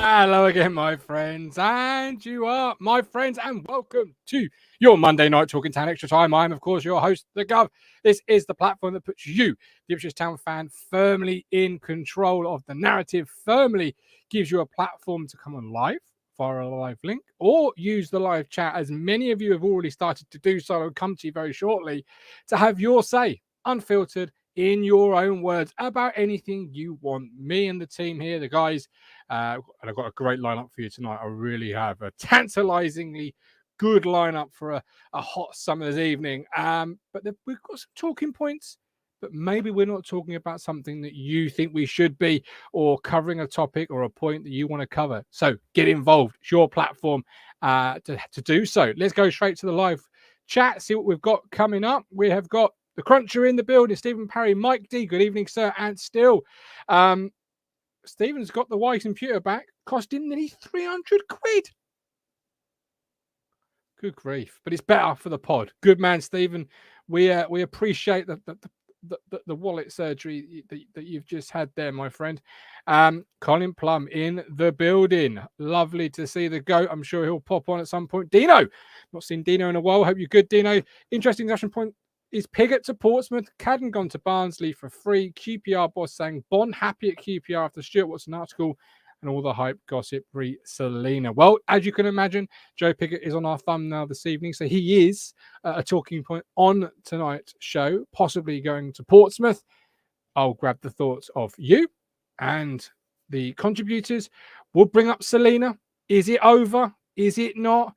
Hello again, my friends, and you are my friends, and welcome to your Monday night Talking Town Extra Time. I am, of course, your host, the Gov. This is the platform that puts you, the Ipswich Town fan, firmly in control of the narrative, firmly gives you a platform to come on live via a live link or use the live chat, as many of you have already started to do so. I'll come to you very shortly to have your say, unfiltered, in your own words, about anything you want. Me and the team here, the guys, and I've got a great lineup for you tonight. I really have a tantalizingly good lineup for a hot summer's evening. But we've got some talking points, but maybe we're not talking about something that you think we should be, or covering a topic or a point that you want to cover. So get involved. It's your platform to do so. Let's go straight to the live chat, see what we've got coming up. We have got the Cruncher in the building, Stephen Parry, Mike D. Good evening, sir. And still, Stephen's got the Y computer back, cost him nearly 300 quid. Good grief. But it's better for the pod. Good man, Stephen. We appreciate the wallet surgery that you've just had there, my friend. Colin Plum in the building. Lovely to see the goat. I'm sure he'll pop on at some point. Dino. Not seen Dino in a while. Hope you're good, Dino. Interesting discussion point. Is Pigott to Portsmouth? Cadden gone to Barnsley for free? QPR boss saying Bond happy at QPR after Stuart Watson article, and all the hype gossip re Celina. Well, as you can imagine, Joe Pigott is on our thumbnail this evening, so he is a talking point on tonight's show, possibly going to Portsmouth. I'll grab the thoughts of you and the contributors. We'll bring up Celina. Is it over? Is it not?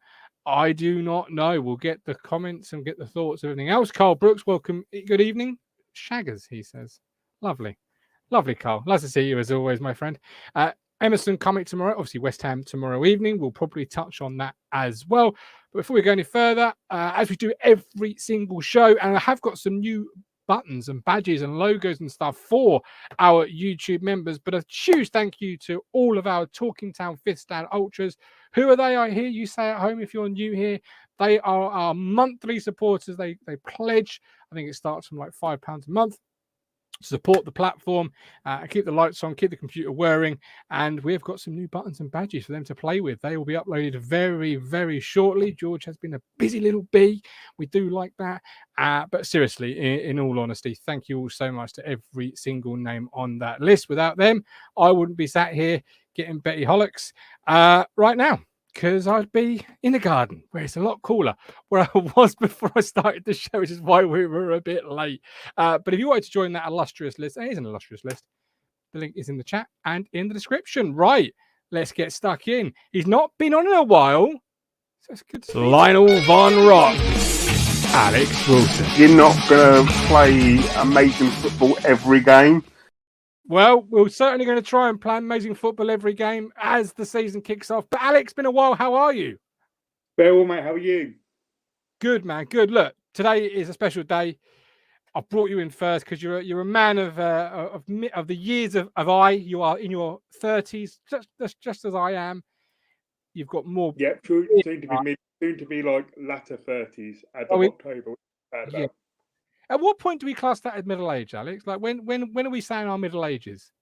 I do not know. We'll get the comments and get the thoughts of everything else. Carl Brooks, welcome. Good evening. Shaggers, he says. Lovely. Lovely, Carl. Nice to see you as always, my friend. Emerson coming tomorrow. Obviously, West Ham tomorrow evening. We'll probably touch on that as well. But before we go any further, as we do every single show, and I have got some new buttons and badges and logos and stuff for our YouTube members, but a huge thank you to all of our Talking Town Fifth Stand Ultras. Who are they? I hear you say at home if you're new here. They are our monthly supporters. They pledge, I think it starts from like £5 a month, to support the platform, keep the lights on, keep the computer whirring, and we've got some new buttons and badges for them to play with. They will be uploaded very, very shortly. George has been a busy little bee. We do like that. But seriously, in all honesty, thank you all so much to every single name on that list. Without them, I wouldn't be sat here getting Betty Hollocks right now, because I'd be in the garden where it's a lot cooler where I was before I started the show, which is why we were a bit late. But if you wanted to join that illustrious list, it is an illustrious list. The link is in the chat and in the description. Right, let's get stuck in. He's not been on in a while. So it's good to see Lionel Von Rock. Alex Wilson. You're not going to play amazing football every game. Well, we're certainly going to try and play amazing football every game as the season kicks off. But Alex, been a while. How are you? Very well, mate. How are you? Good, man. Good. Look, today is a special day. I brought you in first because you're a man of the years of I. You are in your 30s, just as I am. You've got more. Yeah, soon to be like latter 30s as of October. Yeah. At what point do we class that as middle age, Alex? Like when are we saying our middle ages?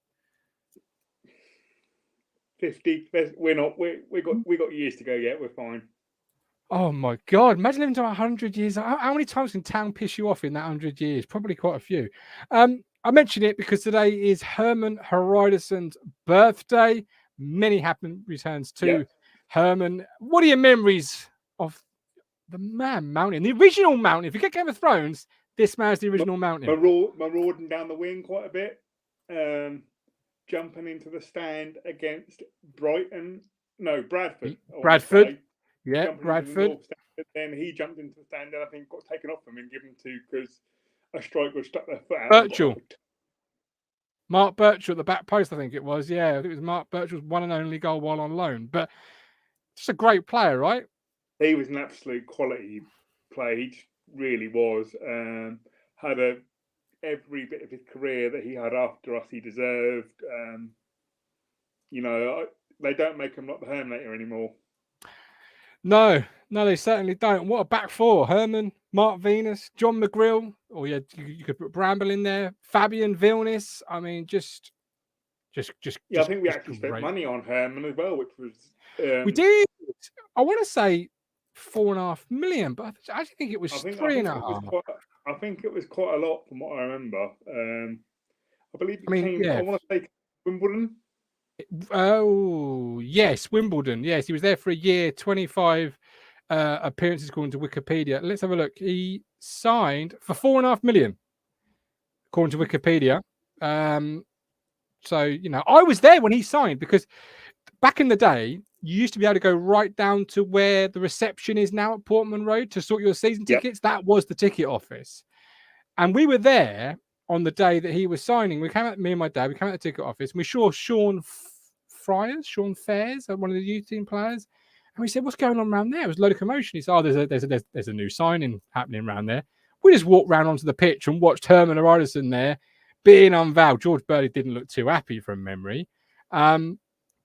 50. We're not. We got years to go yet. We're fine. Oh my God! Imagine living to 100 years. How many times can town piss you off in that 100 years? Probably quite a few. I mention it because today is Herman Hreidarson's birthday. Many happy returns to Herman. What are your memories of the mountain, the original mountain? If you get Game of Thrones, this man's the original mountain. Marauding down the wing quite a bit. Jumping into the stand against Bradford. Yeah, Bradford. Then he jumped into the stand and I think got taken off him and given to because a striker stuck their foot out. Birchall. Mark Birchall at the back post, I think it was. Yeah, I think it was Mark Birchall's one and only goal while on loan. But just a great player, right? He was an absolute quality player. He just really was. Had every bit of his career that he had after us, he deserved. they don't make him like the Herminator anymore. No, they certainly don't. What a back four: Herman, Mark Venus, John McGrill. Or you could put Bramble in there. Fabian Vilnius. I mean, just. Yeah, I think we actually spent money on Herman as well, which was we did. I want to say 4.5 million, but I actually think it was 3.5. I think it was quite a lot from what I remember. I believe it came. Yeah. I want to say Wimbledon. Oh yes, Wimbledon. Yes, he was there for a year. 25 appearances according to Wikipedia. Let's have a look. He signed for 4.5 million, according to Wikipedia. So I was there when he signed, because back in the day, you used to be able to go right down to where the reception is now at Portman Road to sort your season tickets. That was the ticket office. And we were there on the day that he was signing. Me and my dad, we came out the ticket office, and we saw Sean Fairs, one of the youth team players. And we said, what's going on around there? It was a load of commotion. He said, there's a new signing happening around there. We just walked round onto the pitch and watched Herman Ariderson there being unveiled. George Burley didn't look too happy from memory. But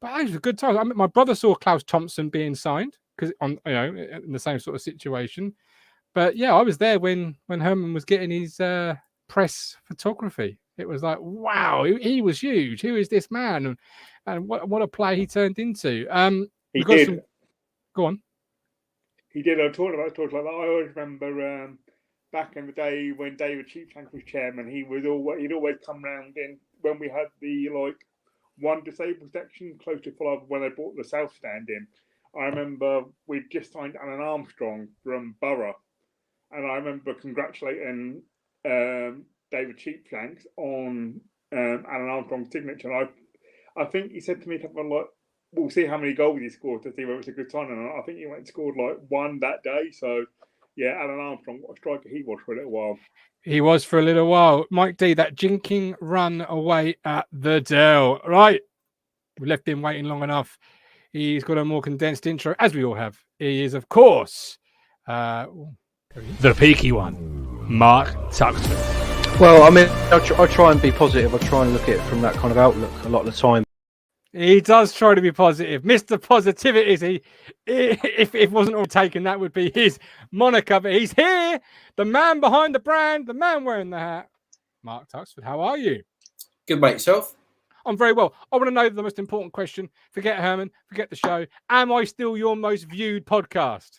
that was a good time. I mean, my brother saw Klaus Thompson being signed because in the same sort of situation. But yeah, I was there when Herman was getting his press photography. It was like, wow, he was huge. Who is this man? And what a player he turned into. He did. Go on. He did. I talked like that. I always remember back in the day when David Sheepshank was chairman, he'd always come round in when we had the one disabled section close to full of when they brought the South Stand in. I remember we'd just signed Alan Armstrong from Borough, and I remember congratulating David Sheepshanks on Alan Armstrong's signature. And I think he said to me something like, we'll see how many goals he scored to see whether it's a good sign. And I think he went and scored one that day. So, yeah, Alan Armstrong, what a striker he was for a little while. He was for a little while. Mike D, that jinking run away at the Dell. Right. We left him waiting long enough. He's got a more condensed intro, as we all have. He is, of course, the peaky one, Mark Tuxford. Well, I mean, I try and be positive. I try and look at it from that kind of outlook a lot of the time. He does try to be positive. Mr. Positivity. If it wasn't all taken, that would be his moniker. But he's here, the man behind the brand, the man wearing the hat. Mark Tuxford, how are you? Good, mate. Yourself? I'm very well. I want to know the most important question. Forget Herman, forget the show. Am I still your most viewed podcast?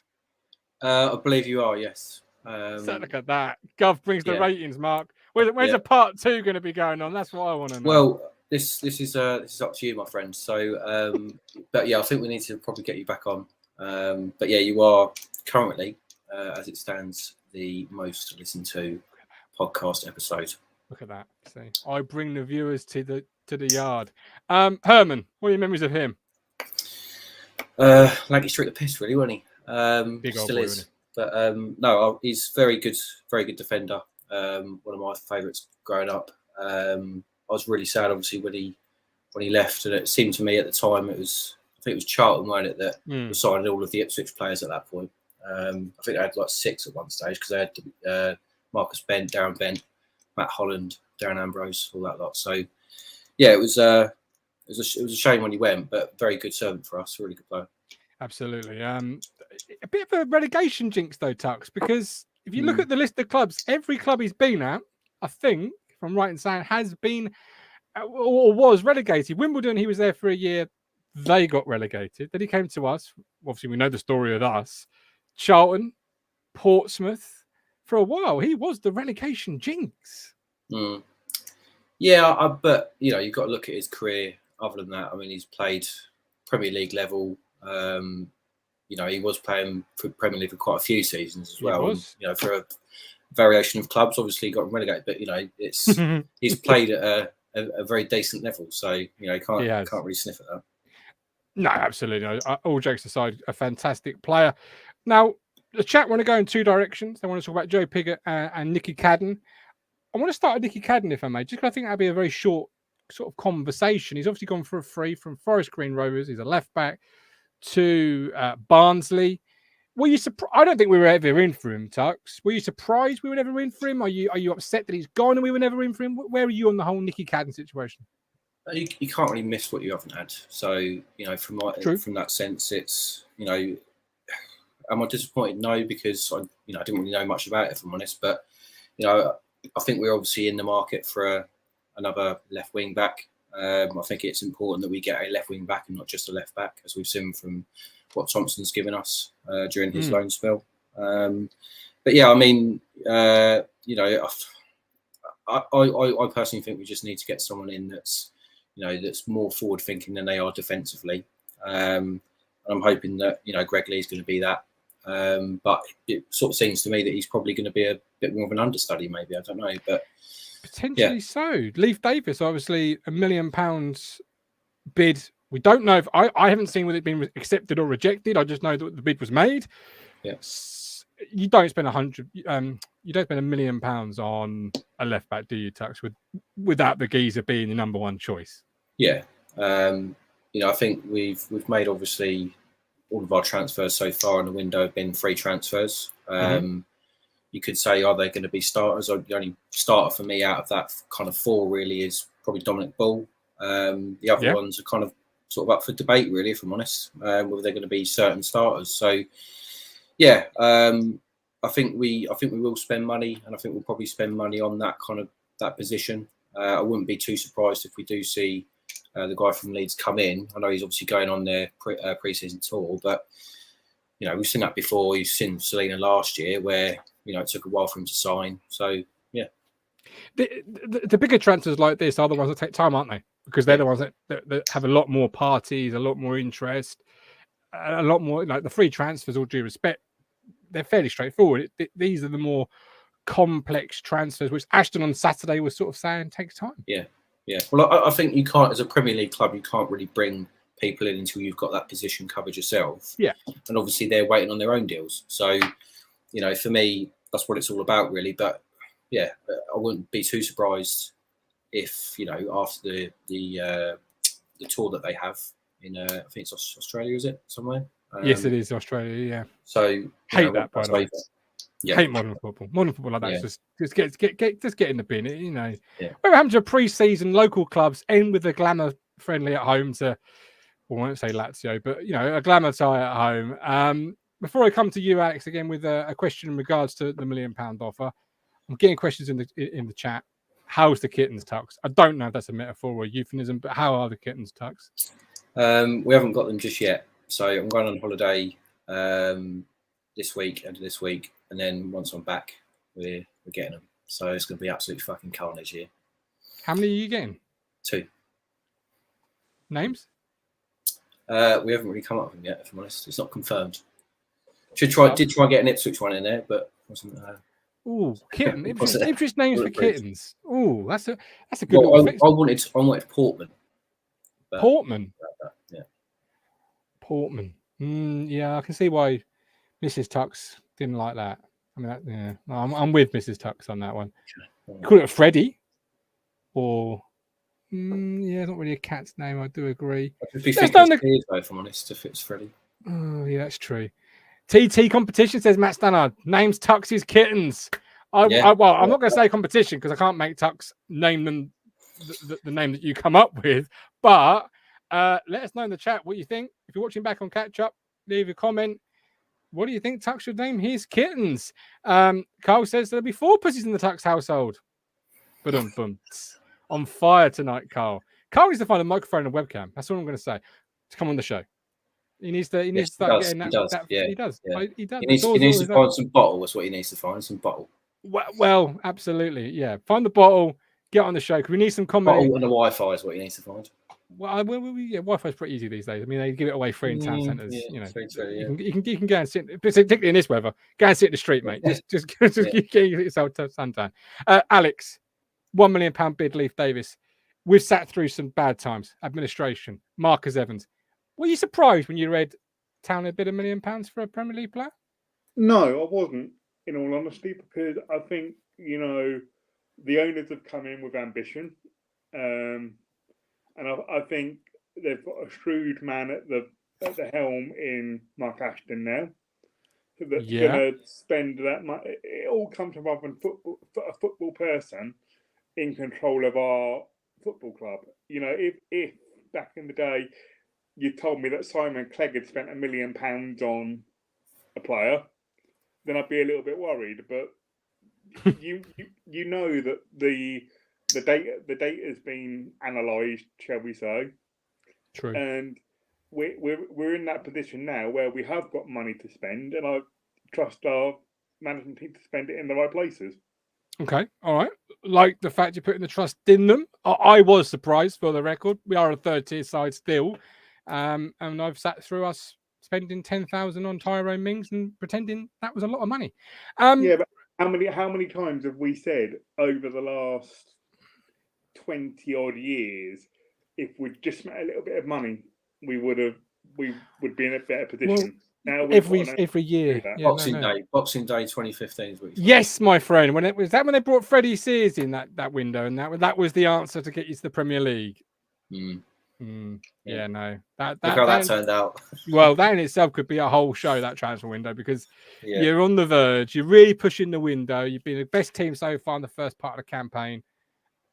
I believe you are, yes. Look at that. Gov brings the ratings, Mark. Where's a part 2 going to be going on? That's what I want to know. Well, this is up to you, my friend. So, but yeah, I think we need to probably get you back on. But yeah, you are currently, as it stands, the most listened to podcast episode. Look at that. See, I bring the viewers to the yard. Herman, what are your memories of him? Like he straight the piss, really, wasn't he? Big old still boy, is. But no, he's very good defender. One of my favourites growing up. I was really sad, obviously, when he left, and it seemed to me at the time I think it was Charlton, wasn't it, that was signing all of the Ipswich players at that point. I think they had 6 at one stage because they had Marcus Bent, Darren Bent, Matt Holland, Darren Ambrose, all that lot. So yeah, it was a shame when he went, but very good servant for us, really good player. Absolutely. A bit of a relegation jinx though, Tux, because if you look at the list of clubs, every club he's been at, I think, if I'm right in saying, has been or was relegated. Wimbledon, he was there for a year. They got relegated. Then he came to us. Obviously, we know the story of us. Charlton, Portsmouth. For a while, he was the relegation jinx. Yeah, but you've got to look at his career. Other than that, I mean, he's played Premier League level. He was playing for Premier League for quite a few seasons as well. And, for a variation of clubs, obviously he got relegated, but it's he's played at a very decent level. So you can't really sniff at that. No, absolutely. All jokes aside, a fantastic player. Now, the chat want to go in 2 directions. They want to talk about Joe Pigott and Nicky Cadden. I want to start with Nicky Cadden, if I may, just because I think that'd be a very short sort of conversation. He's obviously gone for a free from Forest Green Rovers. He's a left back to Barnsley. Were you surprised? I don't think we were ever in for him, Tux. Were you surprised we were never in for him? Are you upset that he's gone and we were never in for him? Where are you on the whole Nicky Cadden situation? You can't really miss what you haven't had. So, you know, from that sense, it's, you know, am I disappointed? No, because I didn't really know much about it, if I'm honest. But, you know, I think we're obviously in the market for another left wing back. I think it's important that we get a left wing back and not just a left back, as we've seen from what Thompson's given us during his loan spell. But yeah, I mean, you know, I personally think we just need to get someone in that's, you know, that's more forward thinking than they are defensively. And I'm hoping that, you know, Greg Lee's going to be that. But it sort of seems to me that he's probably going to be a bit more of an understudy, maybe. I don't know, but potentially so. Leif Davis, obviously, £1 million bid. We don't know if I haven't seen whether it's been accepted or rejected. I just know that the bid was made. Yeah. You don't spend you don't spend £1 million on a left back, do you, Tux? Without the geezer being the number one choice. Yeah. You know, I think we've made obviously all of our transfers so far in the window have been free transfers. You could say, are they going to be starters? The only starter for me out of that kind of four really is probably Dominic Ball. The other ones are kind of sort of up for debate, really, if I'm honest, whether they're going to be certain starters. So, yeah, I think we will spend money, and I think we'll probably spend money on that position. I wouldn't be too surprised if we do see the guy from Leeds come in. I know he's obviously going on their pre-season tour, but you know, we've seen that before. You've seen Celina last year, where you know it took a while for him to sign. So yeah, the bigger transfers like this are the ones that take time, aren't they? Because they're the ones that have a lot more parties, a lot more interest, a lot more. Like the free transfers, all due respect, they're fairly straightforward. These are the more complex transfers, which Ashton on Saturday was sort of saying takes time. Yeah. Well, I think you can't, as a Premier League club, you can't really bring people in until you've got that position covered yourself. Yeah. And obviously they're waiting on their own deals. So, you know, for me, that's what it's all about, really. But yeah, I wouldn't be too surprised if, you know, after the tour that they have in, I think it's Australia, is it, somewhere? Yes, it is Australia, yeah. So hate that, by the way. Yeah. Hate modern football. Modern football like that. Yeah. Just get in the bin. You know, we're having to pre-season local clubs end with a glamour friendly at home to, well, I won't say Lazio, but you know, a glamour tie at home. Before I come to you, Alex, again with a question in regards to the £1 million offer, I'm getting questions in the chat. How's the kittens, Tux? I don't know if that's a metaphor or a euphemism, but how are the kittens, Tux? We haven't got them just yet. So I'm going on holiday this week, end of this week, and then once I'm back, we're getting them. So it's going to be absolute fucking carnage here. How many are you getting? 2. Names? We haven't really come up with them yet, if I'm honest. It's not confirmed. Did try and get an Ipswich one in there, but wasn't. Ooh, kitten. Ipswich names for kittens. Ooh, that's a good. Well, I wanted Portman. Portman. Yeah. Portman. Yeah, I can see why Mrs. Tux didn't like that. I mean, I'm with Mrs. Tux on that one. Okay. Call it a Freddy, or yeah, it's not really a cat's name. I do agree. If I'm honest, if it's Freddy. Oh yeah, that's true. TT competition says Matt Stannard names Tux's kittens. I'm not going to say competition because I can't make Tux name them the name that you come up with. But let us know in the chat what you think. If you're watching back on catch up, leave a comment. What do you think Tux should name his kittens? Carl says there'll be 4 pussies in the Tux household. Boom. On fire tonight, Carl. Carl needs to find a microphone and a webcam. That's all I'm going to say. To come on the show. He needs to start getting that. He does. He needs to find some bottle. That's what he needs to find. Some bottle. Well, absolutely. Yeah. Find the bottle. Get on the show because we need some comment. Bottle and the Wi-Fi is what he needs to find. Well, Wi-Fi is pretty easy these days. I mean, they give it away free in town centres. Yeah, you know, true, you can go and sit, particularly in this weather. Go and sit in the street, mate. Just get yourself to suntan. Alex, £1 million bid, Leif Davis. We've sat through some bad times. Administration, Marcus Evans. Were you surprised when you read Town had bid £1 million for a Premier League player? No, I wasn't, in all honesty, because I think, you know, the owners have come in with ambition. And I think they've got a shrewd man at the helm in Mark Ashton now. That's going to spend that money. It all comes from a football person in control of our Football Club. You know, if back in the day you told me that Simon Clegg had spent £1 million on a player, then I'd be a little bit worried. But you know that the data has been analysed, shall we say? True. And we're in that position now where we have got money to spend, and I trust our management team to spend it in the right places. Okay, all right. Like the fact you're putting the trust in them. I was surprised, for the record. We are a third tier side still, and I've sat through us spending 10,000 on Tyrone Mings and pretending that was a lot of money. Yeah, but how many times have we said over the last 20 odd years, if we'd just spent a little bit of money, we would be in a better position. Now every year. Yeah, Boxing Day 2015 is what you yes, my friend. When they brought Freddie Sears in that window, and that was the answer to get you to the Premier League. Yeah, no. Look how that turned out. Well, that in itself could be a whole show, that transfer window, because you're on the verge. You're really pushing the window. You've been the best team so far in the first part of the campaign,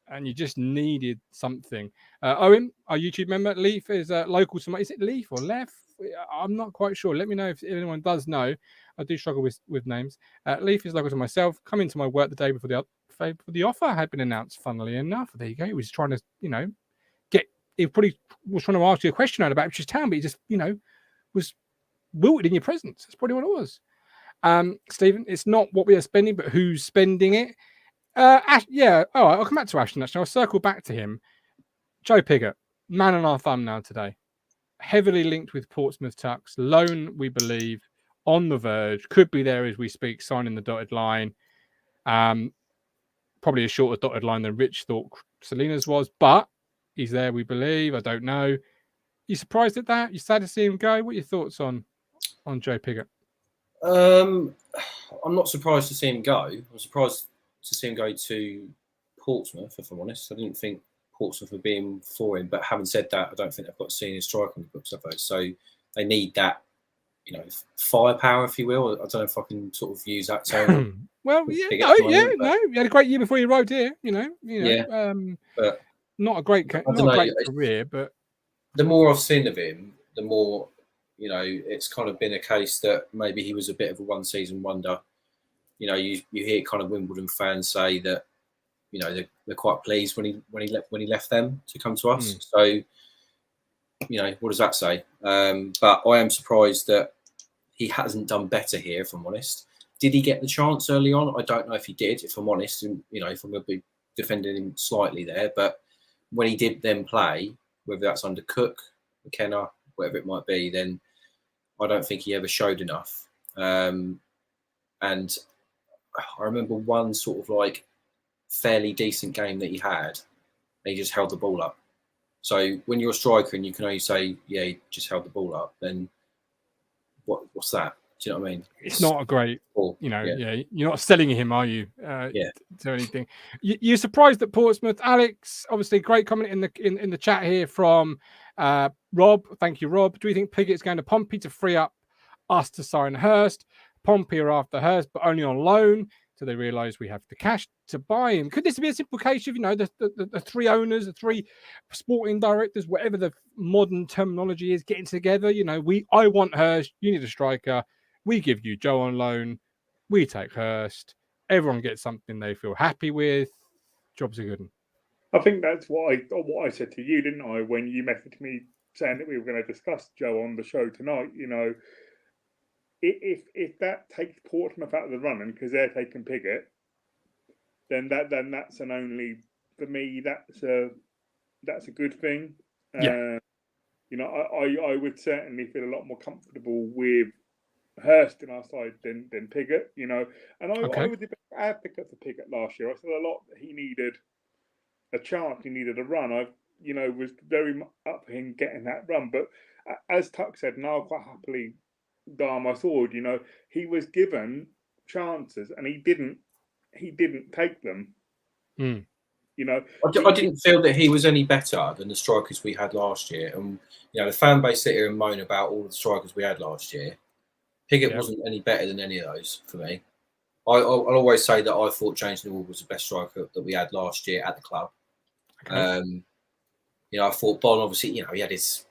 and you just needed something. Owen, our YouTube member, Leaf is local to. Is it Leaf or Lef? I'm not quite sure. Let me know if anyone does know. I do struggle with names. Leaf is local to myself. Come into my work the day before the offer had been announced. Funnily enough, there you go. He was trying to, he probably was trying to ask you a question about Ipswich Town, but he just, was wilted in your presence. That's probably what it was. Stephen, it's not what we are spending, but who's spending it. Yeah. All right. I'll come back to Ashton. Actually, I'll circle back to him. Joe Pigott, man on our thumb now today. Heavily linked with Portsmouth Tux. Loan, we believe, on the verge. Could be there as we speak, signing the dotted line. Probably a shorter dotted line than Rich thought Celina's was, but he's there, we believe. I don't know. You surprised at that? You sad to see him go? What are your thoughts on Joe Pigott? I'm not surprised to see him go. I'm surprised to see him go to Portsmouth, if I'm honest. I didn't think Portsmouth were being for him, but having said that, I don't think they've got a senior striker on the books, have they? So they need that, firepower, if you will. I don't know if I can sort of use that term. Well, you had a great year before you arrived here. But not a great career, but the more I've seen of him, the more it's kind of been a case that maybe he was a bit of a one-season wonder. You hear kind of Wimbledon fans say that they're quite pleased when he left them to come to us. So what does that say? But I am surprised that he hasn't done better here, if I'm honest. Did he get the chance early on? I don't know if he did, if I'm honest. And, if I'm going to be defending him slightly there, but when he did then play, whether that's under Cook, McKenna, whatever it might be, then I don't think he ever showed enough. And I remember one sort of like fairly decent game that he had, and he just held the ball up. So when you're a striker and you can only say, yeah, he just held the ball up, then what's that? Do you know what I mean? It's not a great, you're not selling him, are you? To anything. You're surprised at Portsmouth, Alex? Obviously, great comment in the chat here from Rob. Thank you, Rob. Do you think Pigott's going to Pompey to free up us to sign Hurst? Pompey are after Hurst, but only on loan. So they realise we have the cash to buy him. Could this be a simple case of, the three owners, the three sporting directors, whatever the modern terminology is, getting together? I want Hurst, you need a striker. We give you Joe on loan. We take Hurst. Everyone gets something they feel happy with. Jobs are good. I think that's what I said to you, didn't I, when you messaged me saying that we were going to discuss Joe on the show tonight. If that takes Portsmouth out of the running because they're taking Pigott, then that's an only, for me, that's a good thing. Yeah. I would certainly feel a lot more comfortable with Hurst in our side than Pigott. And I was a advocate for Pigott last year. I said a lot that he needed a chance, he needed a run. I was very up for him getting that run. But as Tuck said, and I'll quite happily die on my sword, he was given chances and he didn't take them. I didn't feel that he was any better than the strikers we had last year. And the fan base sit here and moan about all the strikers we had last year. Pigott wasn't any better than any of those for me. I'll always say that I thought James Newell was the best striker that we had last year at the club. Okay. You know, I thought Bon, obviously, you know, he had his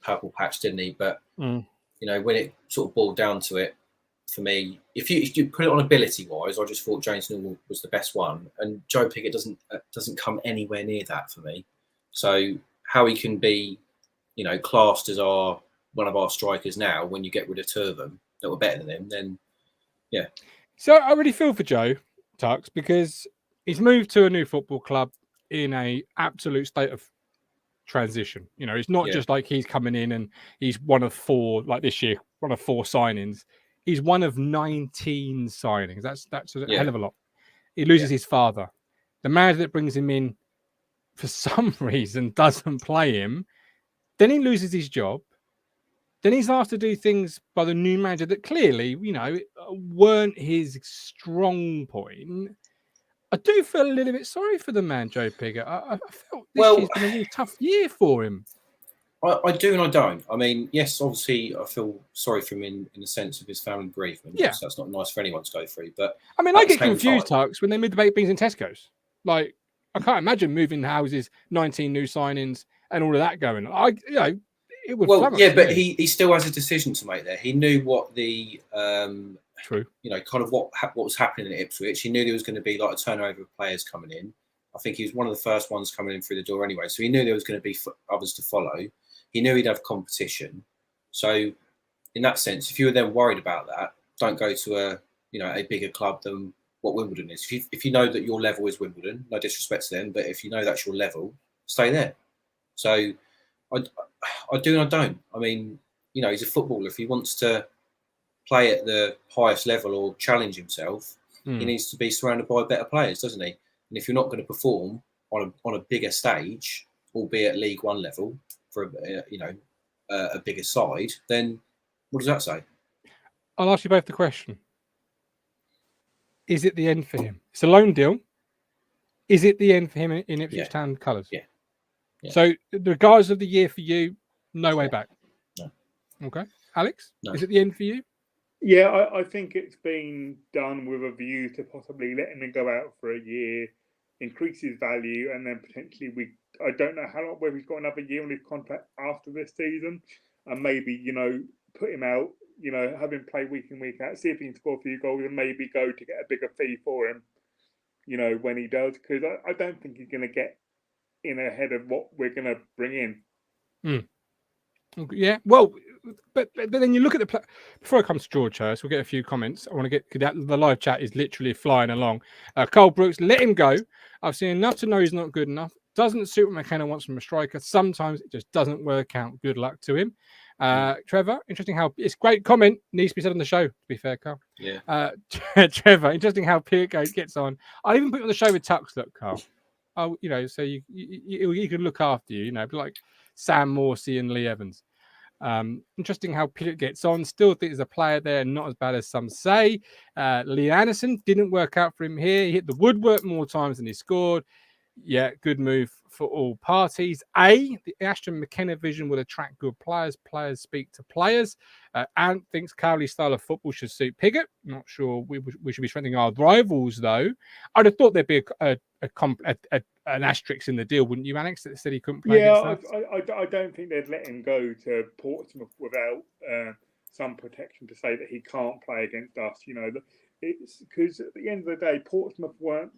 purple patch, didn't he? But you know, when it sort of boiled down to it, for me, if you put it on ability wise, I just thought James Newell was the best one, and Joe Pigott doesn't come anywhere near that for me. So how he can be, you know, classed as one of our strikers now, when you get rid of two of them that were better than him, then yeah. So I really feel for Joe Tux, because he's moved to a new football club in a absolute state of transition. You know, it's not just like he's coming in and he's one of four, like this year, one of four signings. He's one of 19 signings. That's a hell of a lot. He loses his father. The manager that brings him in, for some reason, doesn't play him. Then he loses his job. Then he's asked to do things by the new manager that clearly, you know, weren't his strong point. I do feel a little bit sorry for the man, Joe Pigott. I felt this year's been a really tough year for him. I do and I don't. I mean, yes, obviously, I feel sorry for him in the sense of his family bereavement. Yeah. So that's not nice for anyone to go through. But I mean, I get confused, Tux, when they move the baked beans in Tesco's. Like, I can't imagine moving houses, 19 new signings, and all of that going on. It would. Well, yeah, but he still has a decision to make there. He knew what the true. You know, kind of what was happening at Ipswich. He knew there was going to be like a turnover of players coming in. I think he was one of the first ones coming in through the door anyway. So he knew there was going to be others to follow. He knew he'd have competition. So in that sense, if you were then worried about that, don't go to a bigger club than what Wimbledon is. If you know that your level is Wimbledon, no disrespect to them, but if you know that's your level, stay there. So I do and I don't. I mean, you know, he's a footballer. If he wants to play at the highest level or challenge himself, he needs to be surrounded by better players, doesn't he? And if you're not going to perform on a bigger stage, albeit League One level, for a bigger side, then what does that say? I'll ask you both the question. Is it the end for him? It's a loan deal. Is it the end for him in Ipswich Town colours? Yeah. So regardless of the year for you, no way back. No. Okay. Alex, no. Is it the end for you? Yeah, I think it's been done with a view to possibly letting him go out for a year, increase his value, and then potentially I don't know how long, whether he's got another year on his contract after this season, and maybe, you know, put him out, you know, have him play week in, week out, see if he can score a few goals, and maybe go to get a bigger fee for him, you know, when he does, because I don't think he's going to get in ahead of what we're going to bring in. Yeah, well, but then you look at before I come to George Hurst, we'll get a few comments. I want to get the live chat is literally flying along. Cole Brooks, let him go. I've seen enough to know he's not good enough. Doesn't suit what McKenna wants from a striker. Sometimes it just doesn't work out. Good luck to him. Trevor, interesting how it's great comment needs to be said on the show. To be fair, Carl. Yeah. Trevor, interesting how Pigott gets on. I even put it on the show with Tux. Look, Carl. Oh, you know, so you can look after you. You know, like Sam Morsey and Lee Evans. Interesting how Pigott gets on. Still think there's a player there, not as bad as some say. Lee Anderson didn't work out for him here. He hit the woodwork more times than he scored. Yeah, good move for all parties. The Ashton McKenna vision will attract good players. Players speak to players. Ant thinks Cowley's style of football should suit Pigott. Not sure we should be strengthening our rivals, though. I'd have thought there'd be an asterisk in the deal, wouldn't you, Alex, that said he couldn't play against us? I don't think they'd let him go to Portsmouth without some protection to say that he can't play against us. You know, it's because at the end of the day, Portsmouth were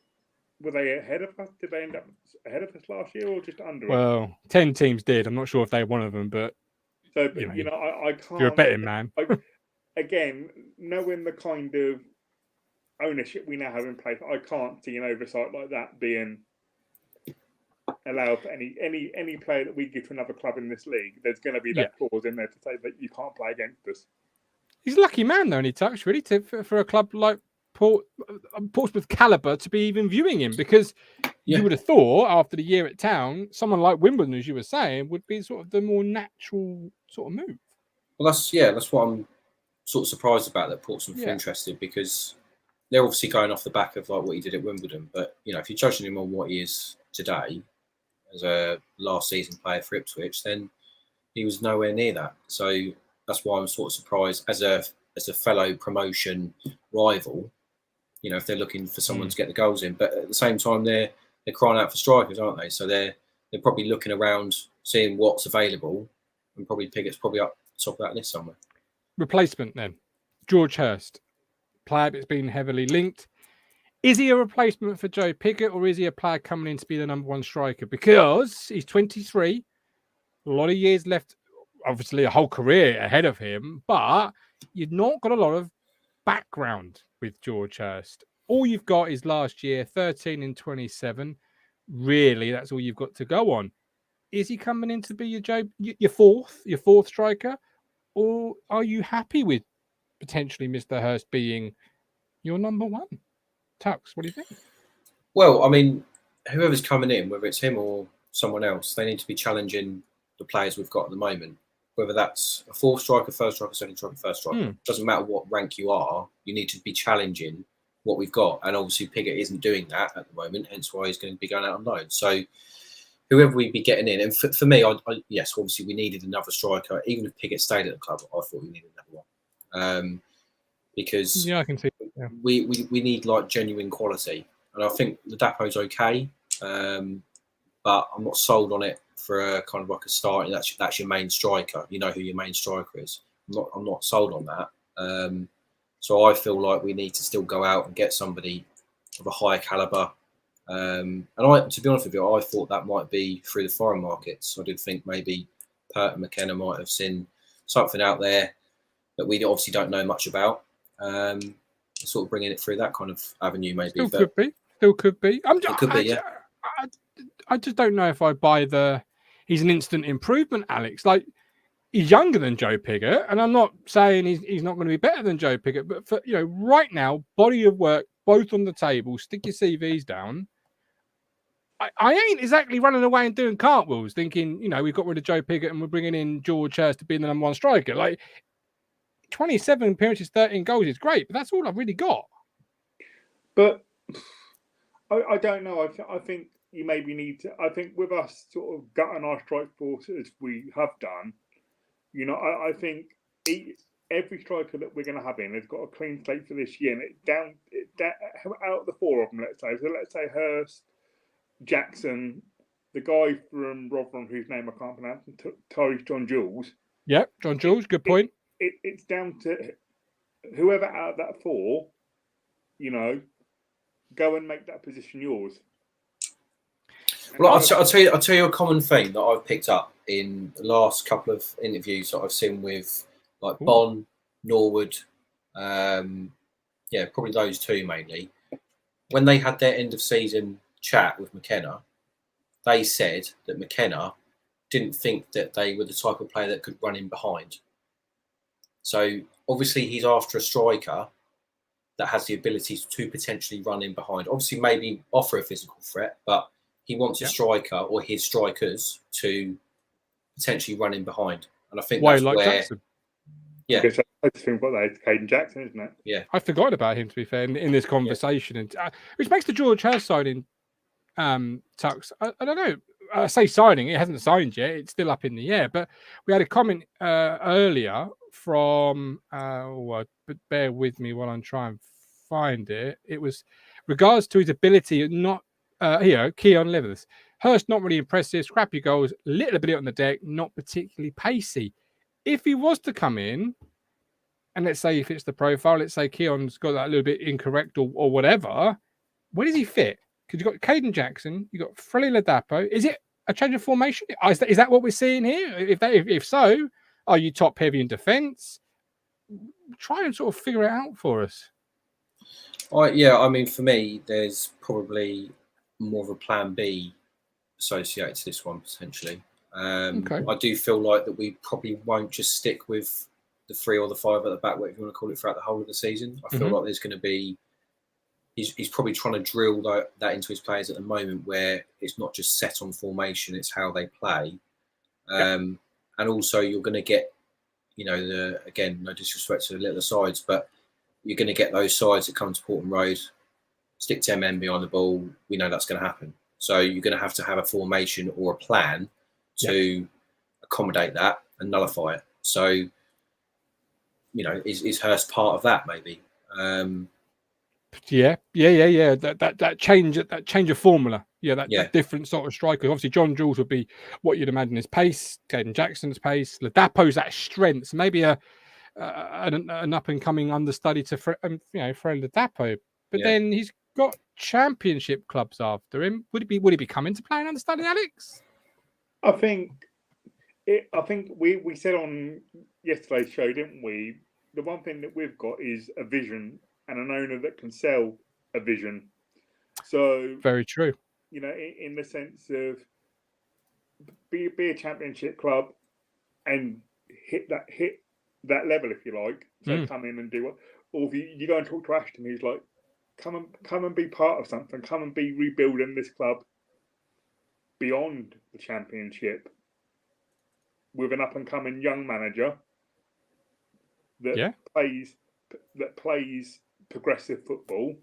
they ahead of us? Did they end up ahead of us last year or just under us? Well, 10 teams did. I'm not sure if they were one of them, but so you know, I can't. You're a betting man. Again, knowing the kind of ownership we now have in place, I can't see an oversight like that being allowed for any player that we give to another club in this league. There's going to be that clause in there to say that you can't play against us. He's a lucky man, though, and he touched really for a club like Portsmouth caliber to be even viewing him, because you would have thought after the year at Town, someone like Wimbledon, as you were saying, would be sort of the more natural sort of move. Well, that's what I'm sort of surprised about, that Portsmouth are interested, because they're obviously going off the back of like what he did at Wimbledon. But you know, if you're judging him on what he is today as a last season player for Ipswich, then he was nowhere near that. So that's why I'm sort of surprised as a fellow promotion rival. You know, if they're looking for someone to get the goals in, but at the same time, they're crying out for strikers, aren't they? So they're probably looking around, seeing what's available, and probably Pigott's probably up top of that list somewhere. Replacement then, George Hurst, player that's been heavily linked. Is he a replacement for Joe Pigott, or is he a player coming in to be the number one striker? Because he's 23, a lot of years left, obviously a whole career ahead of him, but you've not got a lot of background with George Hurst. All you've got is last year, 13 and 27. Really, that's all you've got to go on. Is he coming in to be your fourth striker, or are you happy with potentially Mr. Hurst being your number one? Tux, what do you think? Well, I mean, whoever's coming in, whether it's him or someone else, they need to be challenging the players we've got at the moment. Whether that's a fourth striker, first striker, second striker, first striker, doesn't matter what rank you are, you need to be challenging what we've got. And obviously Pigott isn't doing that at the moment, hence why he's going to be going out on loan. So whoever we'd be getting in, and for me, yes, obviously we needed another striker. Even if Pigott stayed at the club, I thought we needed another one. Because I can see. Yeah. We need like genuine quality, and I think the Dapo's okay, but I'm not sold on it for a kind of like a start. That's your main striker. You know who your main striker is. I'm not sold on that. So I feel like we need to still go out and get somebody of a higher caliber. And to be honest with you, I thought that might be through the foreign markets. I did think maybe Pert and McKenna might have seen something out there that we obviously don't know much about. Sort of bringing it through that kind of avenue, maybe. Still could be. It could be, yeah. I just don't know if I buy he's an instant improvement, Alex. Like, he's younger than Joe Pigott, and I'm not saying he's not going to be better than Joe Pigott, but for right now, body of work, both on the table, stick your CVs down. I ain't exactly running away and doing cartwheels thinking, we've got rid of Joe Pigott and we're bringing in George Hurst to be the number one striker. Like, 27 appearances, 13 goals is great, but that's all I've really got. But I don't know. I think you maybe need to. I think with us sort of gutting our strike force as we have done, I think every striker that we're going to have in has got a clean slate for this year, and it's down out of the four of them. Let's say Hurst, Jackson, the guy from Rotherham whose name I can't pronounce, Tyrese John Jules. Yep, John Jules, good point. It's down to whoever out of that four, go and make that position yours. Well, I'll tell you a common theme that I've picked up in the last couple of interviews that I've seen with like Bon, Norwood, probably those two mainly. When they had their end of season chat with McKenna, they said that McKenna didn't think that they were the type of player that could run in behind. So obviously he's after a striker that has the ability to potentially run in behind. Obviously maybe offer a physical threat, but he wants a striker or his strikers to potentially run in behind. And I think that's where... Jackson. Yeah. I think about that. It's Caden Jackson, isn't it? Yeah. I forgot about him, to be fair, in this conversation. And which makes the George Hurst signing, Tux. I don't know. I say signing, it hasn't signed yet. It's still up in the air. But we had a comment earlier from, but bear with me while I'm trying to find it. It was regards to his ability, not, Keon Leathers. Hurst, not really impressive, scrappy goals, little bit on the deck, not particularly pacey. If he was to come in, and let's say he fits the profile, let's say Keon's got that a little bit incorrect or whatever, where does he fit? Because you've got Caden Jackson, you've got Frelly Ladapo. Is it a change of formation? Is that what we're seeing here? If so, are you top heavy in defence? Try and sort of figure it out for us. I mean, for me, there's probably more of a plan B associated to this one, potentially. Okay. I do feel like that we probably won't just stick with the 3 or the 5 at the back, whatever you want to call it, throughout the whole of the season. I feel like there's going to be... He's probably trying to drill that into his players at the moment, where it's not just set on formation, it's how they play. And also you're going to get, again, no disrespect to the little sides, but you're going to get those sides that come to Portman Road, stick 10 men behind the ball. We know that's going to happen. So you're going to have a formation or a plan to accommodate that and nullify it. So, is Hurst part of that, maybe? Yeah. That change of formula. Yeah, that different sort of striker. Obviously, John Jules would be what you'd imagine his pace. Caden Jackson's pace. Ladapo's that strength. So maybe an up and coming understudy to Fred Ladapo. But then he's got championship clubs after him. Would he be coming to play an understudy, Alex? I think we said on yesterday's show, didn't we? The one thing that we've got is a vision and an owner that can sell a vision. So very true. You know, in the sense of be a championship club and hit that level, if you like. So come in and do what, or if you go and talk to Ashton, he's like, come and be part of something. Come and be rebuilding this club beyond the championship with an up and coming young manager that plays progressive football.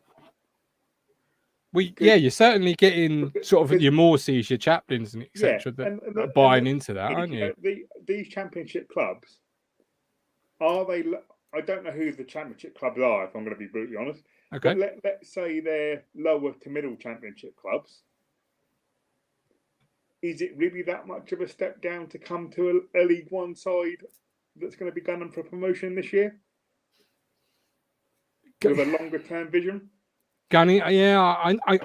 You're certainly getting sort of your Morseys, your Chaplins, and etc. that are buying into that, aren't you? These championship clubs, are they? I don't know who the championship clubs are, if I'm going to be brutally honest. Okay. But let's say they're lower to middle championship clubs. Is it really that much of a step down to come to a League One side that's going to be gunning for promotion this year? With a longer term vision? Gunning, I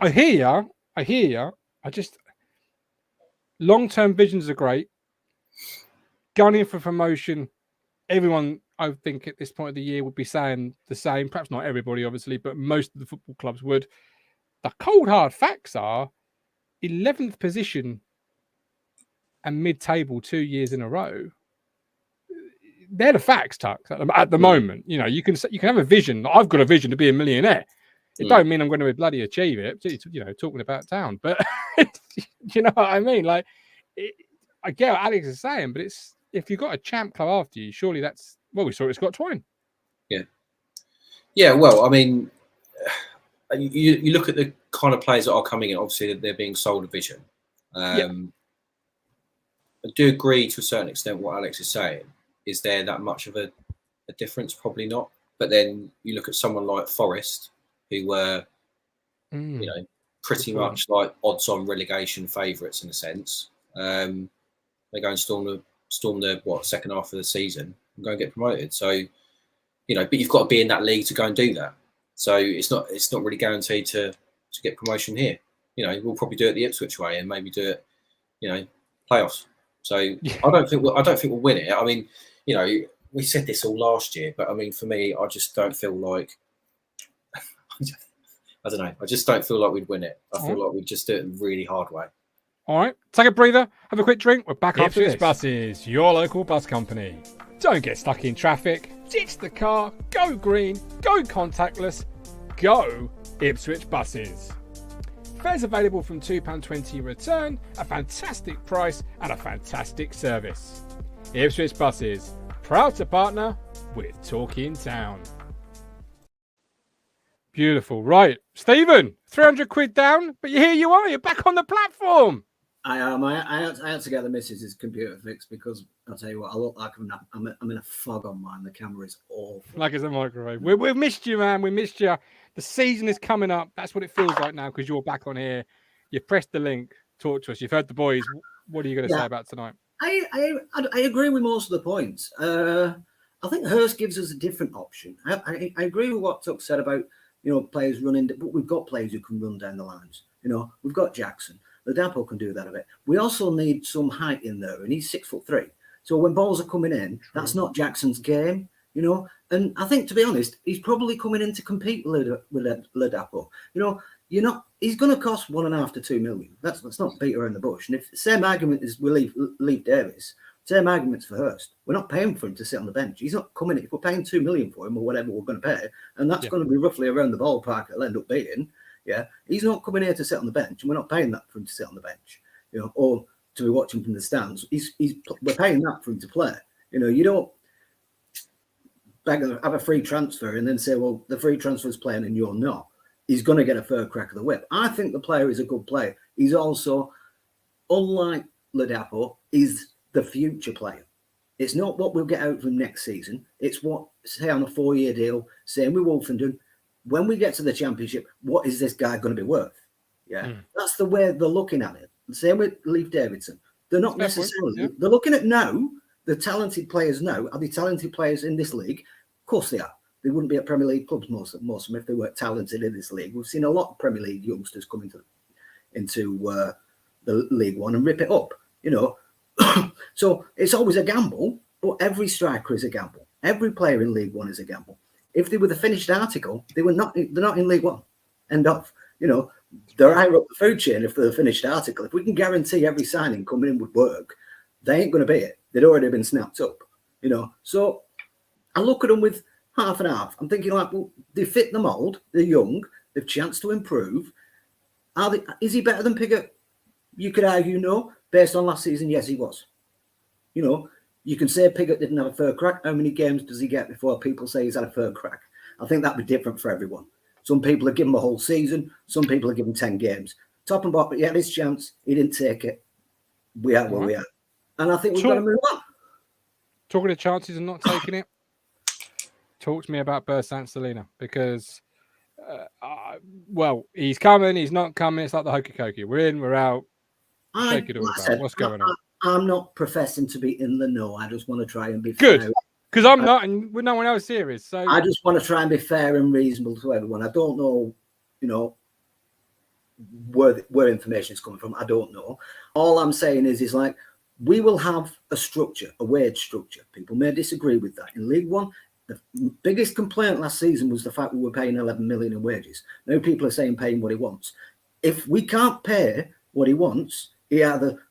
hear you. I just long-term visions are great. Gunning for promotion, everyone I think at this point of the year would be saying the same. Perhaps not everybody, obviously, but most of the football clubs would. The cold hard facts are 11th position and mid-table 2 years in a row. They're the facts, Tux, at the moment. You know, you can have a vision. I've got a vision to be a millionaire. It don't mean I'm going to bloody achieve it. You know, talking about town, but you know what I mean. Like, I get what Alex is saying, but it's if you've got a champ club after you, surely that's we saw it's got Twine. Yeah. Well, I mean, you look at the kind of players that are coming in. Obviously, they're being sold a vision. I do agree to a certain extent what Alex is saying. Is there that much of a difference? Probably not. But then you look at someone like Forest, who were, you know, pretty much like odds-on relegation favourites in a sense. They go and storm the second half of the season and go and get promoted. So, you know, but you've got to be in that league to go and do that. So it's not really guaranteed to get promotion here. You know, we'll probably do it the Ipswich way and maybe do it, you know, playoffs. So I don't think we'll win it. I mean, you know, we said this all last year, but I mean, for me, I just don't feel like. I don't know. I just don't feel like we'd win it. I feel like we'd just do it in a really hard way. All right. Take a breather. Have a quick drink. We're back after this. Ipswich Buses, your local bus company. Don't get stuck in traffic. Ditch the car. Go green. Go contactless. Go Ipswich Buses. Fares available from £2.20 return, a fantastic price and a fantastic service. Ipswich Buses, proud to partner with Talking Town. Beautiful. Right. Stephen, 300 quid down, but here you are. You're back on the platform. I am. I had to get the missus' computer fixed because I'll tell you what, I look like I'm in a fog on mine. The camera is awful. Like it's a microwave. We've missed you, man. We missed you. The season is coming up. That's what it feels like now because you're back on here. You've pressed the link. Talk to us. You've heard the boys. What are you going to say about tonight? I agree with most of the points. I think Hurst gives us a different option. I agree with what Tuck said about, you know, players running, but we've got players who can run down the lines. You know, we've got Jackson. Ladapo can do that a bit. We also need some height in there, and he's 6'3". So when balls are coming in, that's not Jackson's game, you know. And I think, to be honest, he's probably coming in to compete with Ladapo. You know, he's going to cost 1.5 to 2 million. That's not beat around the bush. And if the same argument is we leave Davis, same arguments for Hurst. We're not paying for him to sit on the bench. He's not coming in. If we're paying 2 million for him or whatever we're going to pay, and that's going to be roughly around the ballpark it'll end up being. Yeah, he's not coming here to sit on the bench, and we're not paying that for him to sit on the bench, you know, or to be watching from the stands. We're paying that for him to play. You know, you don't have a free transfer and then say, well, the free transfer's playing and you're not. He's going to get a fair crack of the whip. I think the player is a good player. He's also, unlike Ladapo, is the future player. It's not what we'll get out of him next season. It's what, say, on a 4-year deal, same with Wolfenden. when we get to the Championship, what is this guy going to be worth? Yeah, that's the way they're looking at it. The same with Leif Davidson. They're not necessarily. They're looking at now. The talented players now. Are they talented players in this league? Of course they are. They wouldn't be at Premier League clubs most of them if they weren't talented in this league. We've seen a lot of Premier League youngsters come into the League One and rip it up. You know, so it's always a gamble. But every striker is a gamble. Every player in League One is a gamble. If they were the finished article, they're not in League One. End of. You know, they're higher up the food chain if they're the finished article. If we can guarantee every signing coming in would work, they ain't going to be it. They'd already been snapped up. You know, so I look at them with half and half. I'm thinking like, well, they fit the mould. They're young. They've chance to improve. Is he better than Pigott? You could argue no. Based on last season, yes, he was. You know, you can say Pigott didn't have a fair crack. How many games does he get before people say he's had a fair crack? I think that'd be different for everyone. Some people are given a whole season. Some people are given 10 games. Top and bottom, he had his chance. He didn't take it. We are where we are. And I think we've got to move on. Talking of chances and not taking it, talk to me about Bersant Celina because, well, he's coming, he's not coming. It's like the hokey cokey. We're in, we're out. Take it all about. What's going on? I'm not professing to be in the know. I just want to try and be good. Fair. Because I'm not, and no one else here is. So I just want to try and be fair and reasonable to everyone. I don't know, you know, where information is coming from. I don't know. All I'm saying is like we will have a structure, a wage structure. People may disagree with that. In League One, the biggest complaint last season was the fact we were paying 11 million in wages. Now people are saying paying what he wants. If we can't pay what he wants, he either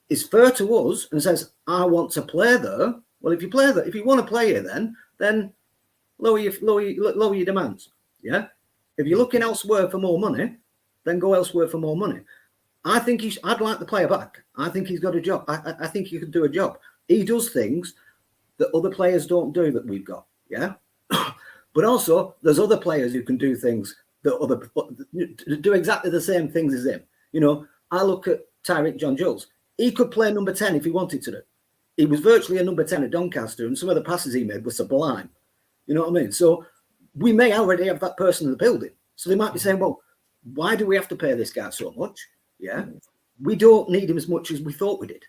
is fair to us and says, I want to play there. Well, if you play there, if you want to play here, then lower your demands. Yeah. If you're looking elsewhere for more money, then go elsewhere for more money. I think I'd like the player back. I think he's got a job. I think he could do a job. He does things that other players don't do that we've got. Yeah. But also, there's other players who can do things that do exactly the same things as him. You know, I look at Tyrick John Jules. He could play number 10 if he wanted to do. He was virtually a number 10 at Doncaster, and some of the passes he made were sublime. You know what I mean? So we may already have that person in the building. So they might be saying, well, why do we have to pay this guy so much? Yeah. We don't need him as much as we thought we did.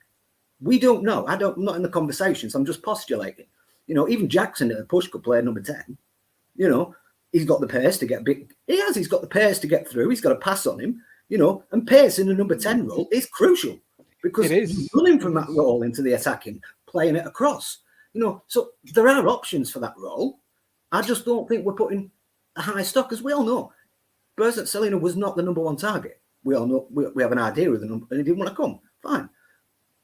We don't know. I'm not in the conversations. I'm just postulating. You know, even Jackson at a push could play number 10. You know, he's got the pace to get big. He's got the pace to get through. He's got a pass on him, you know, and pace in the number 10 role is crucial because he's running from that role into the attacking, playing it across, you know. So there are options for that role. I just don't think we're putting a high stock, as we all know. Bersant Celina was not the number one target. We all know, we have an idea of the number, and he didn't want to come. Fine.